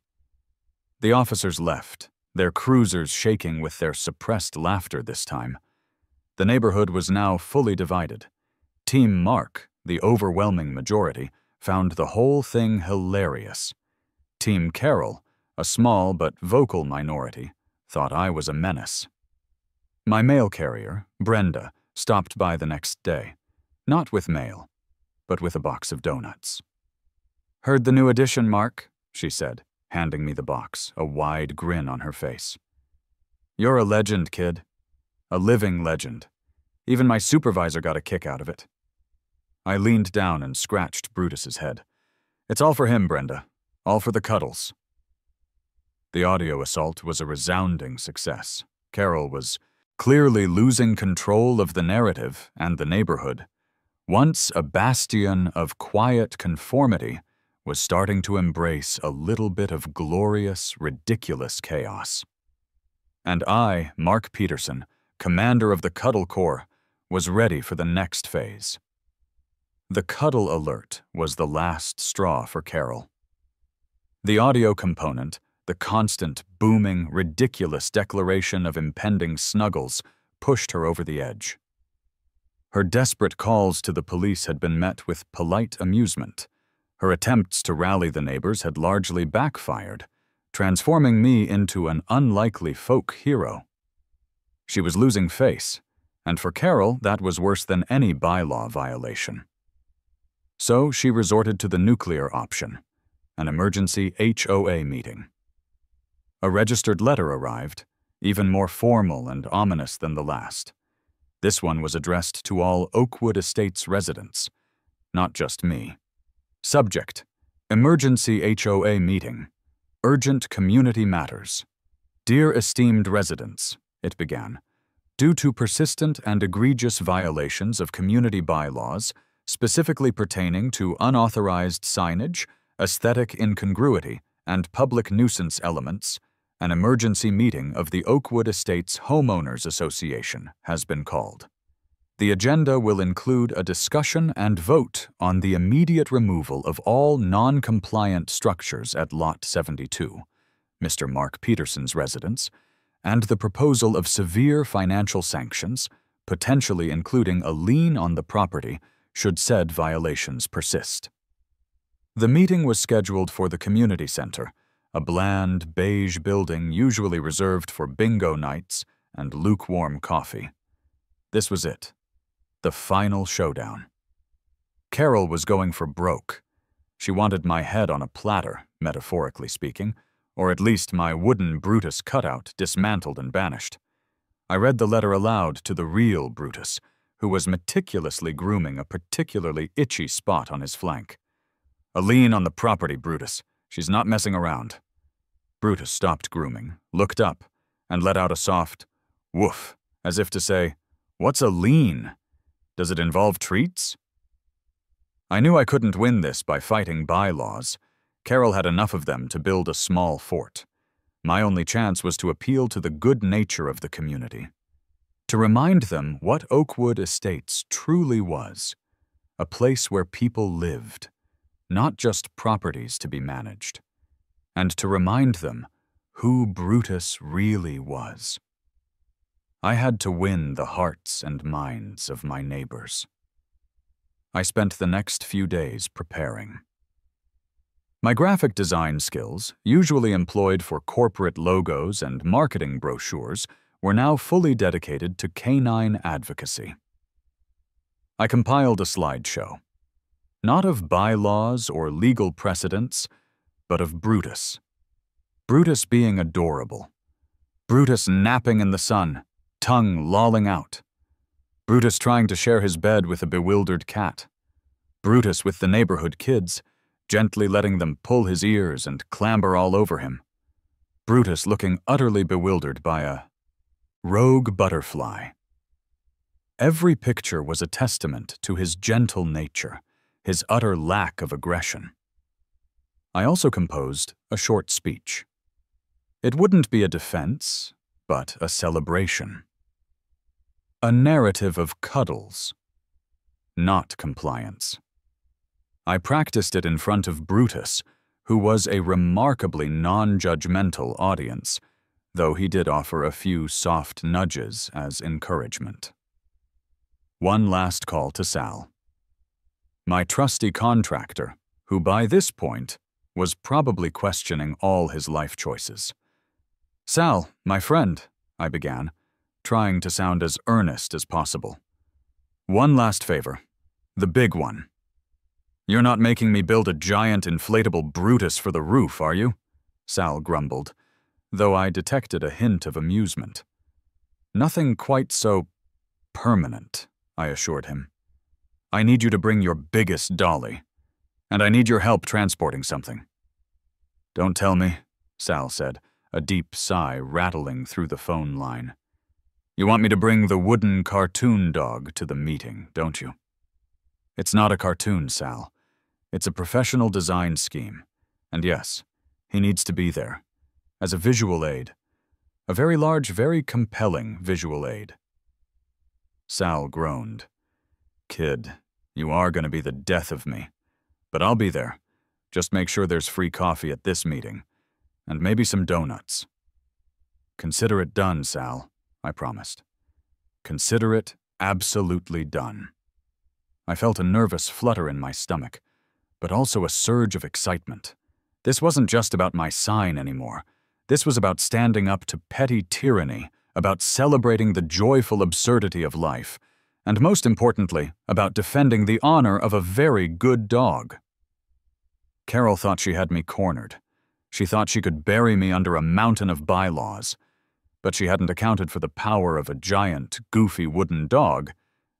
The officers left, their cruisers shaking with their suppressed laughter this time. The neighborhood was now fully divided. Team Mark, the overwhelming majority, found the whole thing hilarious. Team Carol, a small but vocal minority, thought I was a menace. My mail carrier, Brenda, stopped by the next day, not with mail, but with a box of donuts. "Heard the new edition, Mark," she said, handing me the box, a wide grin on her face. "You're a legend, kid. A living legend. Even my supervisor got a kick out of it." I leaned down and scratched Brutus's head. "It's all for him, Brenda. All for the Cuddles." The audio assault was a resounding success. Carol was clearly losing control of the narrative and the neighborhood. Once a bastion of quiet conformity was starting to embrace a little bit of glorious, ridiculous chaos. And I, Mark Peterson, commander of the Cuddle Corps, was ready for the next phase. The cuddle alert was the last straw for Carol. The audio component, the constant, booming, ridiculous declaration of impending snuggles, pushed her over the edge. Her desperate calls to the police had been met with polite amusement. Her attempts to rally the neighbors had largely backfired, transforming me into an unlikely folk hero. She was losing face, and for Carol that was worse than any bylaw violation. So she resorted to the nuclear option, an emergency HOA meeting. A registered letter arrived, even more formal and ominous than the last. This one was addressed to all Oakwood Estates residents, not just me. Subject: Emergency HOA Meeting. Urgent Community Matters. Dear esteemed residents, it began, due to persistent and egregious violations of community bylaws, specifically pertaining to unauthorized signage, aesthetic incongruity, and public nuisance elements, an emergency meeting of the Oakwood Estates Homeowners Association has been called. The agenda will include a discussion and vote on the immediate removal of all non-compliant structures at Lot 72, Mr. Mark Peterson's residence, and the proposal of severe financial sanctions, potentially including a lien on the property should said violations persist. The meeting was scheduled for the community center, a bland, beige building usually reserved for bingo nights and lukewarm coffee. This was it. The final showdown. Carol was going for broke. She wanted my head on a platter, metaphorically speaking, or at least my wooden Brutus cutout dismantled and banished. I read the letter aloud to the real Brutus, who was meticulously grooming a particularly itchy spot on his flank. "A lien on the property, Brutus. She's not messing around." Brutus stopped grooming, looked up, and let out a soft woof, as if to say, "What's a lien? Does it involve treats?" I knew I couldn't win this by fighting bylaws. Carol had enough of them to build a small fort. My only chance was to appeal to the good nature of the community, to remind them what Oakwood Estates truly was, a place where people lived, not just properties to be managed, and to remind them who Brutus really was. I had to win the hearts and minds of my neighbors. I spent the next few days preparing. My graphic design skills, usually employed for corporate logos and marketing brochures, were now fully dedicated to canine advocacy. I compiled a slideshow, not of bylaws or legal precedents, but of Brutus. Brutus being adorable. Brutus napping in the sun, tongue lolling out. Brutus trying to share his bed with a bewildered cat. Brutus with the neighborhood kids, gently letting them pull his ears and clamber all over him. Brutus looking utterly bewildered by a rogue butterfly. Every picture was a testament to his gentle nature, his utter lack of aggression. I also composed a short speech. It wouldn't be a defense, but a celebration. A narrative of Cuddles, not compliance. I practiced it in front of Brutus, who was a remarkably non-judgmental audience, though he did offer a few soft nudges as encouragement. One last call to Sal. My trusty contractor, who by this point was probably questioning all his life choices. "Sal, my friend," I began, trying to sound as earnest as possible. "One last favor, the big one. You're not making me build a giant inflatable Brutus for the roof, are you?" Sal grumbled, though I detected a hint of amusement. "Nothing quite so permanent," I assured him. "I need you to bring your biggest dolly, and I need your help transporting something." "Don't tell me," Sal said, a deep sigh rattling through the phone line. "You want me to bring the wooden cartoon dog to the meeting, don't you?" "It's not a cartoon, Sal. It's a professional design scheme. And yes, he needs to be there. As a visual aid. A very large, very compelling visual aid." Sal groaned. "Kid, you are going to be the death of me. But I'll be there. Just make sure there's free coffee at this meeting. And maybe some donuts." "Consider it done, Sal," I promised. "Consider it absolutely done." I felt a nervous flutter in my stomach, but also a surge of excitement. This wasn't just about my sign anymore. This was about standing up to petty tyranny, about celebrating the joyful absurdity of life, and most importantly, about defending the honor of a very good dog. Carol thought she had me cornered. She thought she could bury me under a mountain of bylaws, but she hadn't accounted for the power of a giant, goofy wooden dog,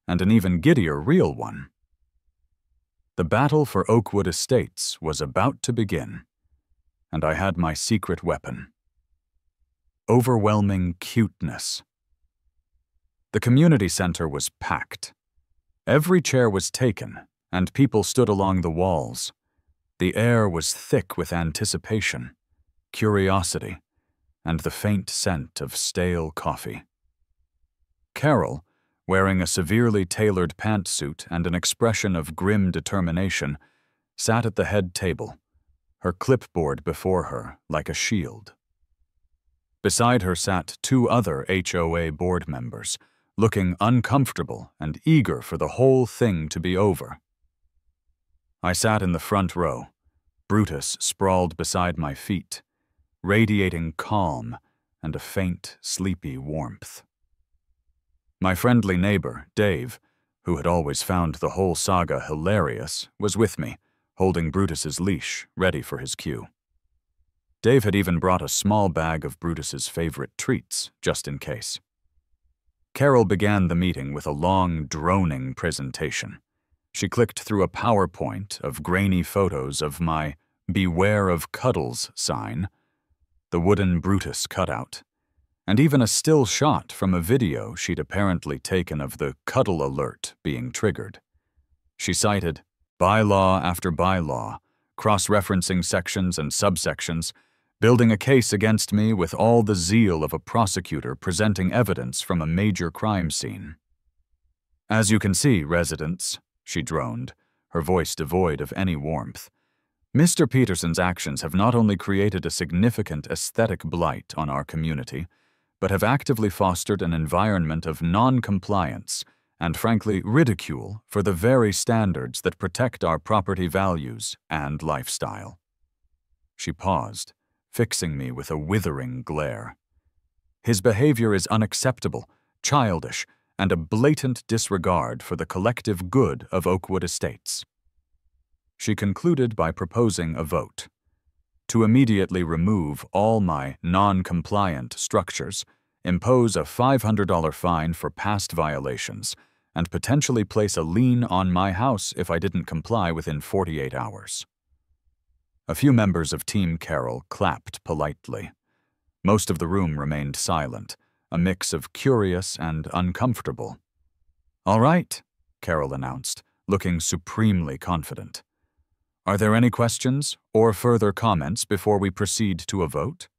and an even giddier real one. The battle for Oakwood Estates was about to begin, and I had my secret weapon. Overwhelming cuteness. The community center was packed. Every chair was taken, and people stood along the walls. The air was thick with anticipation. curiosity, and the faint scent of stale coffee. Carol, wearing a severely tailored pantsuit and an expression of grim determination, sat at the head table, her clipboard before her like a shield. Beside her sat two other HOA board members, looking uncomfortable and eager for the whole thing to be over. I sat in the front row, Brutus sprawled beside my feet, radiating calm and a faint, sleepy warmth. My friendly neighbor, Dave, who had always found the whole saga hilarious, was with me, holding Brutus's leash, ready for his cue. Dave had even brought a small bag of Brutus's favorite treats, just in case. Carol began the meeting with a long, droning presentation. She clicked through a PowerPoint of grainy photos of my "Beware of Cuddles" sign, the wooden Brutus cutout, and even a still shot from a video she'd apparently taken of the cuddle alert being triggered. She cited bylaw after bylaw, cross-referencing sections and subsections, building a case against me with all the zeal of a prosecutor presenting evidence from a major crime scene. "As you can see, residents," she droned, her voice devoid of any warmth, "Mr. Peterson's actions have not only created a significant aesthetic blight on our community, but have actively fostered an environment of non-compliance and, frankly, ridicule for the very standards that protect our property values and lifestyle." She paused, fixing me with a withering glare. "His behavior is unacceptable, childish, and a blatant disregard for the collective good of Oakwood Estates." She concluded by proposing a vote to immediately remove all my non-compliant structures, impose a $500 fine for past violations, and potentially place a lien on my house if I didn't comply within 48 hours. A few members of Team Carol clapped politely. Most of the room remained silent, a mix of curious and uncomfortable. "All right," Carol announced, looking supremely confident. "Are there any questions or further comments before we proceed to a vote?"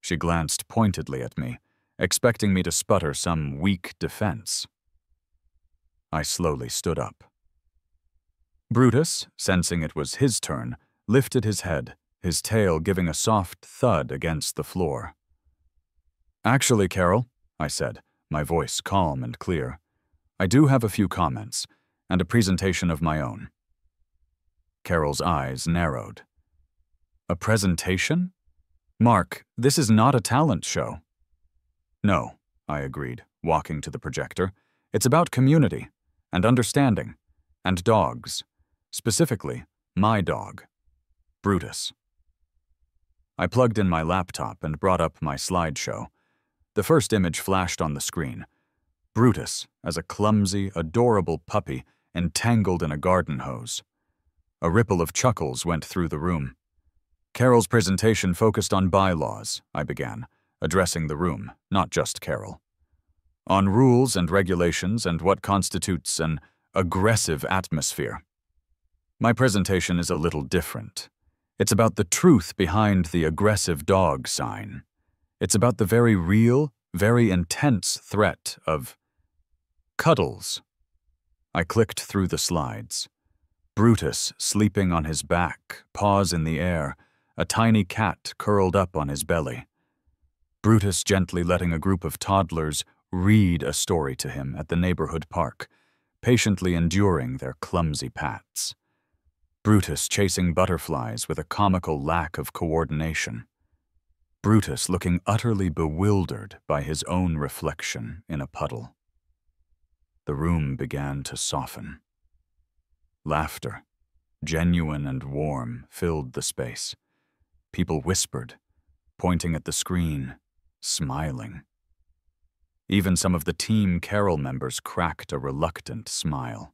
She glanced pointedly at me, expecting me to sputter some weak defense. I slowly stood up. Brutus, sensing it was his turn, lifted his head, his tail giving a soft thud against the floor. "Actually, Carol," I said, my voice calm and clear, "I do have a few comments, and a presentation of my own." Carol's eyes narrowed. "A presentation? Mark, this is not a talent show." "No," I agreed, walking to the projector. "It's about community, and understanding, and dogs. Specifically, my dog, Brutus." I plugged in my laptop and brought up my slideshow. The first image flashed on the screen. Brutus as a clumsy, adorable puppy entangled in a garden hose. A ripple of chuckles went through the room. "Carol's presentation focused on bylaws," I began, addressing the room, not just Carol. "On rules and regulations and what constitutes an aggressive atmosphere. My presentation is a little different. It's about the truth behind the aggressive dog sign. It's about the very real, very intense threat of Cuddles." I clicked through the slides. Brutus sleeping on his back, paws in the air, a tiny cat curled up on his belly. Brutus gently letting a group of toddlers read a story to him at the neighborhood park, patiently enduring their clumsy pats. Brutus chasing butterflies with a comical lack of coordination. Brutus looking utterly bewildered by his own reflection in a puddle. The room began to soften. Laughter, genuine and warm, filled the space. People whispered, pointing at the screen, smiling. Even some of the Team Carol members cracked a reluctant smile.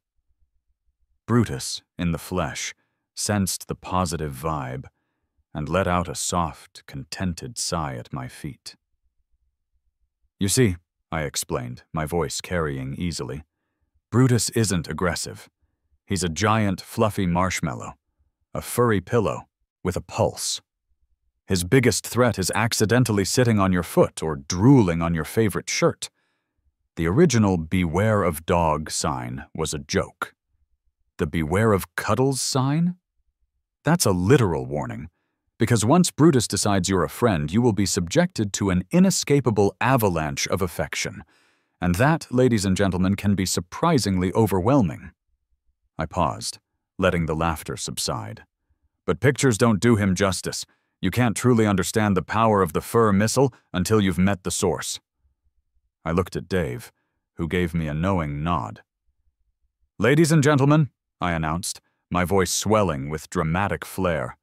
Brutus, in the flesh, sensed the positive vibe and let out a soft, contented sigh at my feet. "You see," I explained, my voice carrying easily, "Brutus isn't aggressive. He's a giant, fluffy marshmallow, a furry pillow with a pulse. His biggest threat is accidentally sitting on your foot or drooling on your favorite shirt. The original "Beware of Dog" sign was a joke. The "Beware of Cuddles" sign? That's a literal warning, because once Brutus decides you're a friend, you will be subjected to an inescapable avalanche of affection, and that, ladies and gentlemen, can be surprisingly overwhelming. I paused, letting the laughter subside. But pictures don't do him justice. You can't truly understand the power of the fur missile until you've met the source. I looked at Dave, who gave me a knowing nod. "Ladies and gentlemen," I announced, my voice swelling with dramatic flair,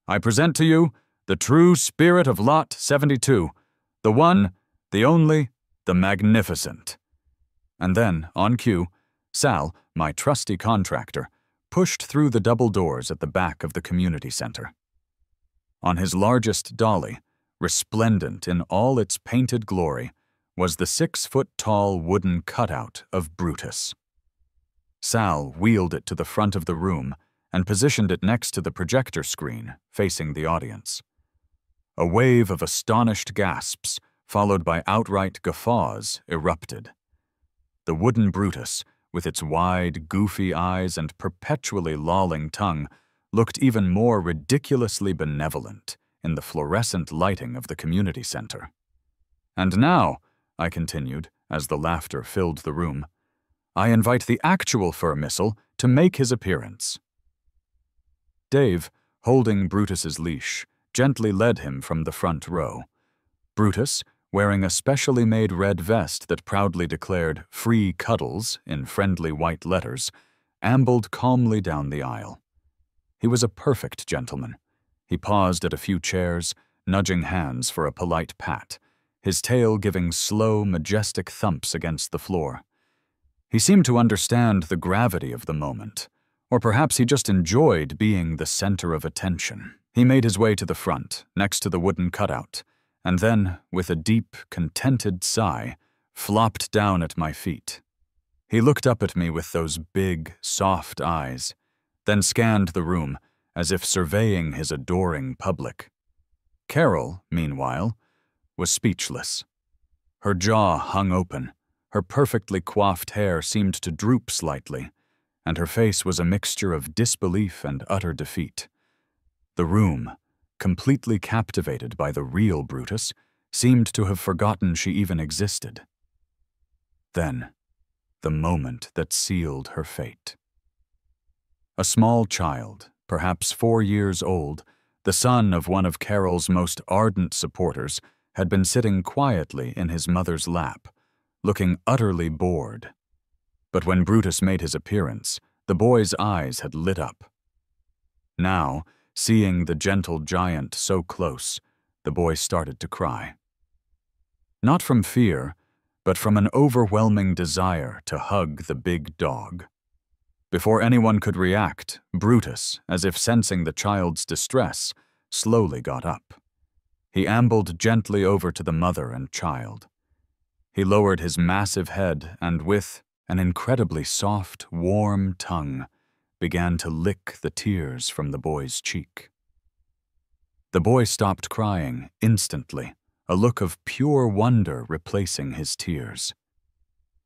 "I present to you the true spirit of Lot 72, the one, the only, the magnificent." And then, on cue, Sal, my trusty contractor, pushed through the double doors at the back of the community center. On his largest dolly, resplendent in all its painted glory, was the 6-foot-tall wooden cutout of Brutus. Sal wheeled it to the front of the room and positioned it next to the projector screen, facing the audience. A wave of astonished gasps, followed by outright guffaws, erupted. The wooden Brutus, with its wide, goofy eyes and perpetually lolling tongue, looked even more ridiculously benevolent in the fluorescent lighting of the community center. "And now," I continued, as the laughter filled the room, "I invite the actual fur missile to make his appearance." Dave, holding Brutus's leash, gently led him from the front row. Brutus, wearing a specially made red vest that proudly declared "Free Cuddles" in friendly white letters, ambled calmly down the aisle. He was a perfect gentleman. He paused at a few chairs, nudging hands for a polite pat, his tail giving slow, majestic thumps against the floor. He seemed to understand the gravity of the moment, or perhaps he just enjoyed being the center of attention. He made his way to the front, next to the wooden cutout, and then, with a deep, contented sigh, flopped down at my feet. He looked up at me with those big, soft eyes, then scanned the room as if surveying his adoring public. Carol, meanwhile, was speechless. Her jaw hung open, her perfectly coiffed hair seemed to droop slightly, and her face was a mixture of disbelief and utter defeat. The room, completely captivated by the real Brutus, seemed to have forgotten she even existed. Then, the moment that sealed her fate. A small child, perhaps 4 years old, the son of one of Carol's most ardent supporters, had been sitting quietly in his mother's lap, looking utterly bored. But when Brutus made his appearance, the boy's eyes had lit up. Now, seeing the gentle giant so close, the boy started to cry. Not from fear, but from an overwhelming desire to hug the big dog. Before anyone could react, Brutus, as if sensing the child's distress, slowly got up. He ambled gently over to the mother and child. He lowered his massive head and, with an incredibly soft, warm tongue, began to lick the tears from the boy's cheek. The boy stopped crying instantly, a look of pure wonder replacing his tears.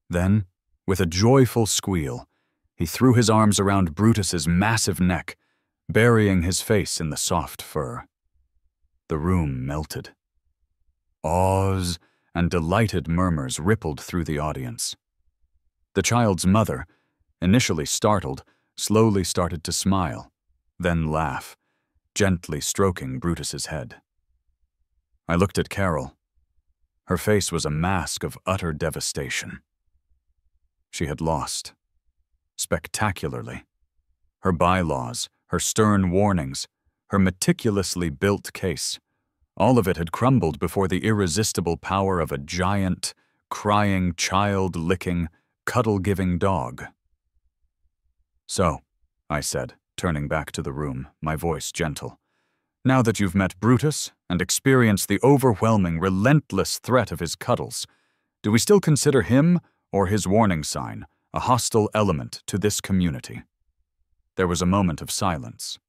Then, with a joyful squeal, he threw his arms around Brutus's massive neck, burying his face in the soft fur. The room melted. Awes and delighted murmurs rippled through the audience. The child's mother, initially startled, slowly started to smile, then laugh, gently stroking Brutus's head. I looked at Carol. Her face was a mask of utter devastation. She had lost. Spectacularly. Her bylaws, her stern warnings, her meticulously built case, all of it had crumbled before the irresistible power of a giant, crying, child-licking, cuddle-giving dog. "So," I said, turning back to the room, my voice gentle, "now that you've met Brutus and experienced the overwhelming, relentless threat of his cuddles, do we still consider him, or his warning sign, a hostile element to this community?" There was a moment of silence.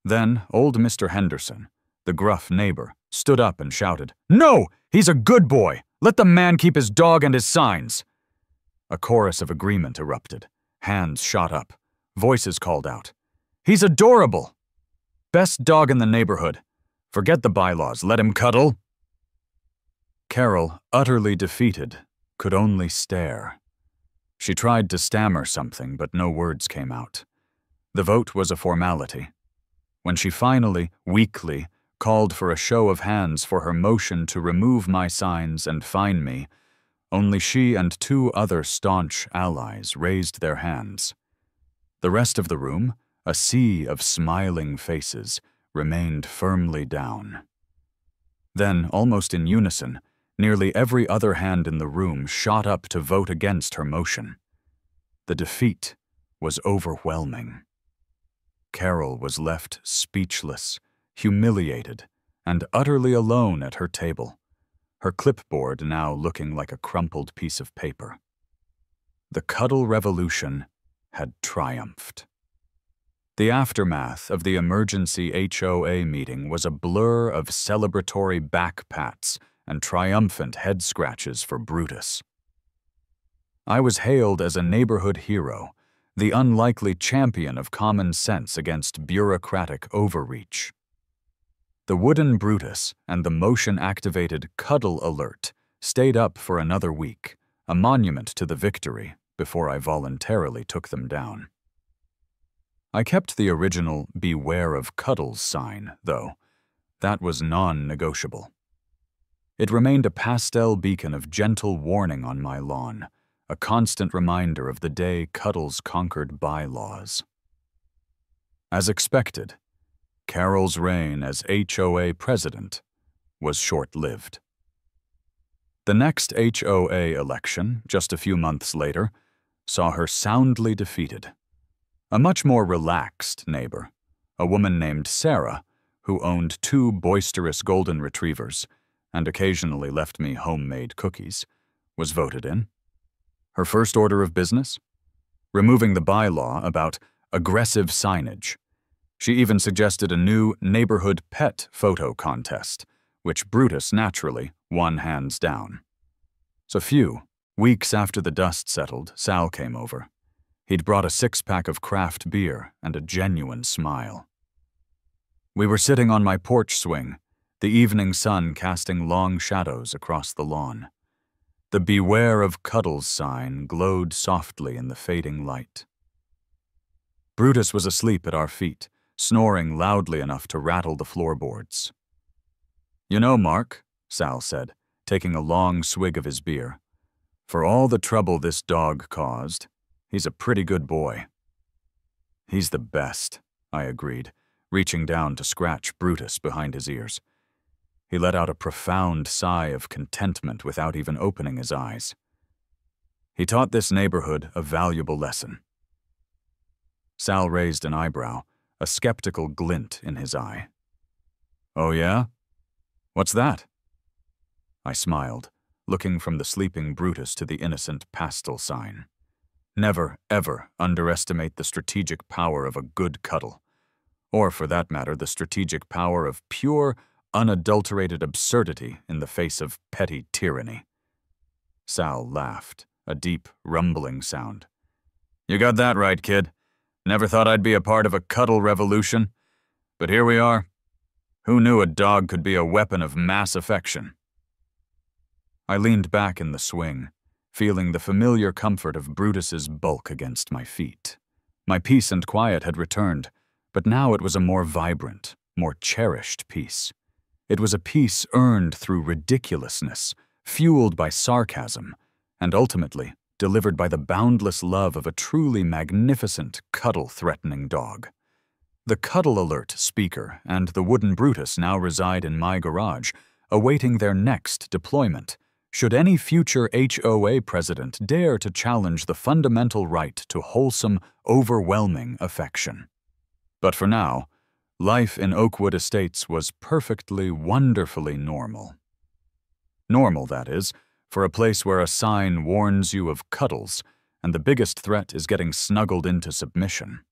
Then old Mr. Henderson, The gruff neighbor stood up and shouted, "No! He's a good boy! Let the man keep his dog and his signs!" A chorus of agreement erupted. Hands shot up. Voices called out, "He's adorable! Best dog in the neighborhood. Forget the bylaws, let him cuddle." Carol, utterly defeated, could only stare. She tried to stammer something, but no words came out. The vote was a formality. When she finally, weakly, called for a show of hands for her motion to remove my signs and fine me, only she and 2 other staunch allies raised their hands. The rest of the room, a sea of smiling faces, remained firmly down. Then, almost in unison, nearly every other hand in the room shot up to vote against her motion. The defeat was overwhelming. Carol was left speechless, humiliated, and utterly alone at her table, her clipboard now looking like a crumpled piece of paper. The cuddle revolution had triumphed. The aftermath of the emergency HOA meeting was a blur of celebratory back pats and triumphant head scratches for Brutus. I was hailed as a neighborhood hero, the unlikely champion of common sense against bureaucratic overreach. The wooden Brutus and the motion-activated Cuddle alert stayed up for another week, a monument to the victory, before I voluntarily took them down. I kept the original "Beware of Cuddles" sign, though. That was non-negotiable. It remained a pastel beacon of gentle warning on my lawn, a constant reminder of the day Cuddles conquered bylaws. As expected, Carol's reign as HOA president was short-lived. The next HOA election, just a few months later, saw her soundly defeated. A much more relaxed neighbor, a woman named Sarah, who owned 2 boisterous golden retrievers and occasionally left me homemade cookies, was voted in. Her first order of business? Removing the bylaw about aggressive signage. She even suggested a new neighborhood pet photo contest, which Brutus naturally won hands down. So weeks after the dust settled, Sal came over. He'd brought a 6-pack of craft beer and a genuine smile. We were sitting on my porch swing, the evening sun casting long shadows across the lawn. The "Beware of Cuddles" sign glowed softly in the fading light. Brutus was asleep at our feet, snoring loudly enough to rattle the floorboards. "You know, Mark," Sal said, taking a long swig of his beer, "for all the trouble this dog caused, he's a pretty good boy." "He's the best," I agreed, reaching down to scratch Brutus behind his ears. He let out a profound sigh of contentment without even opening his eyes. He taught this neighborhood a valuable lesson. Sal raised an eyebrow, a skeptical glint in his eye. "Oh yeah? What's that?" I smiled, looking from the sleeping Brutus to the innocent pastel sign. Never, ever underestimate the strategic power of a good cuddle, or for that matter, the strategic power of pure, unadulterated absurdity in the face of petty tyranny. Sal laughed, a deep, rumbling sound. "You got that right, kid. Never thought I'd be a part of a cuddle revolution. But here we are. Who knew a dog could be a weapon of mass affection?" I leaned back in the swing, feeling the familiar comfort of Brutus's bulk against my feet. My peace and quiet had returned, but now it was a more vibrant, more cherished peace. It was a peace earned through ridiculousness, fueled by sarcasm, and ultimately delivered by the boundless love of a truly magnificent, cuddle-threatening dog. The Cuddle Alert speaker and the wooden Brutus now reside in my garage, awaiting their next deployment, should any future HOA president dare to challenge the fundamental right to wholesome, overwhelming affection. But for now, life in Oakwood Estates was perfectly, wonderfully normal. Normal, that is, for a place where a sign warns you of cuddles, and the biggest threat is getting snuggled into submission.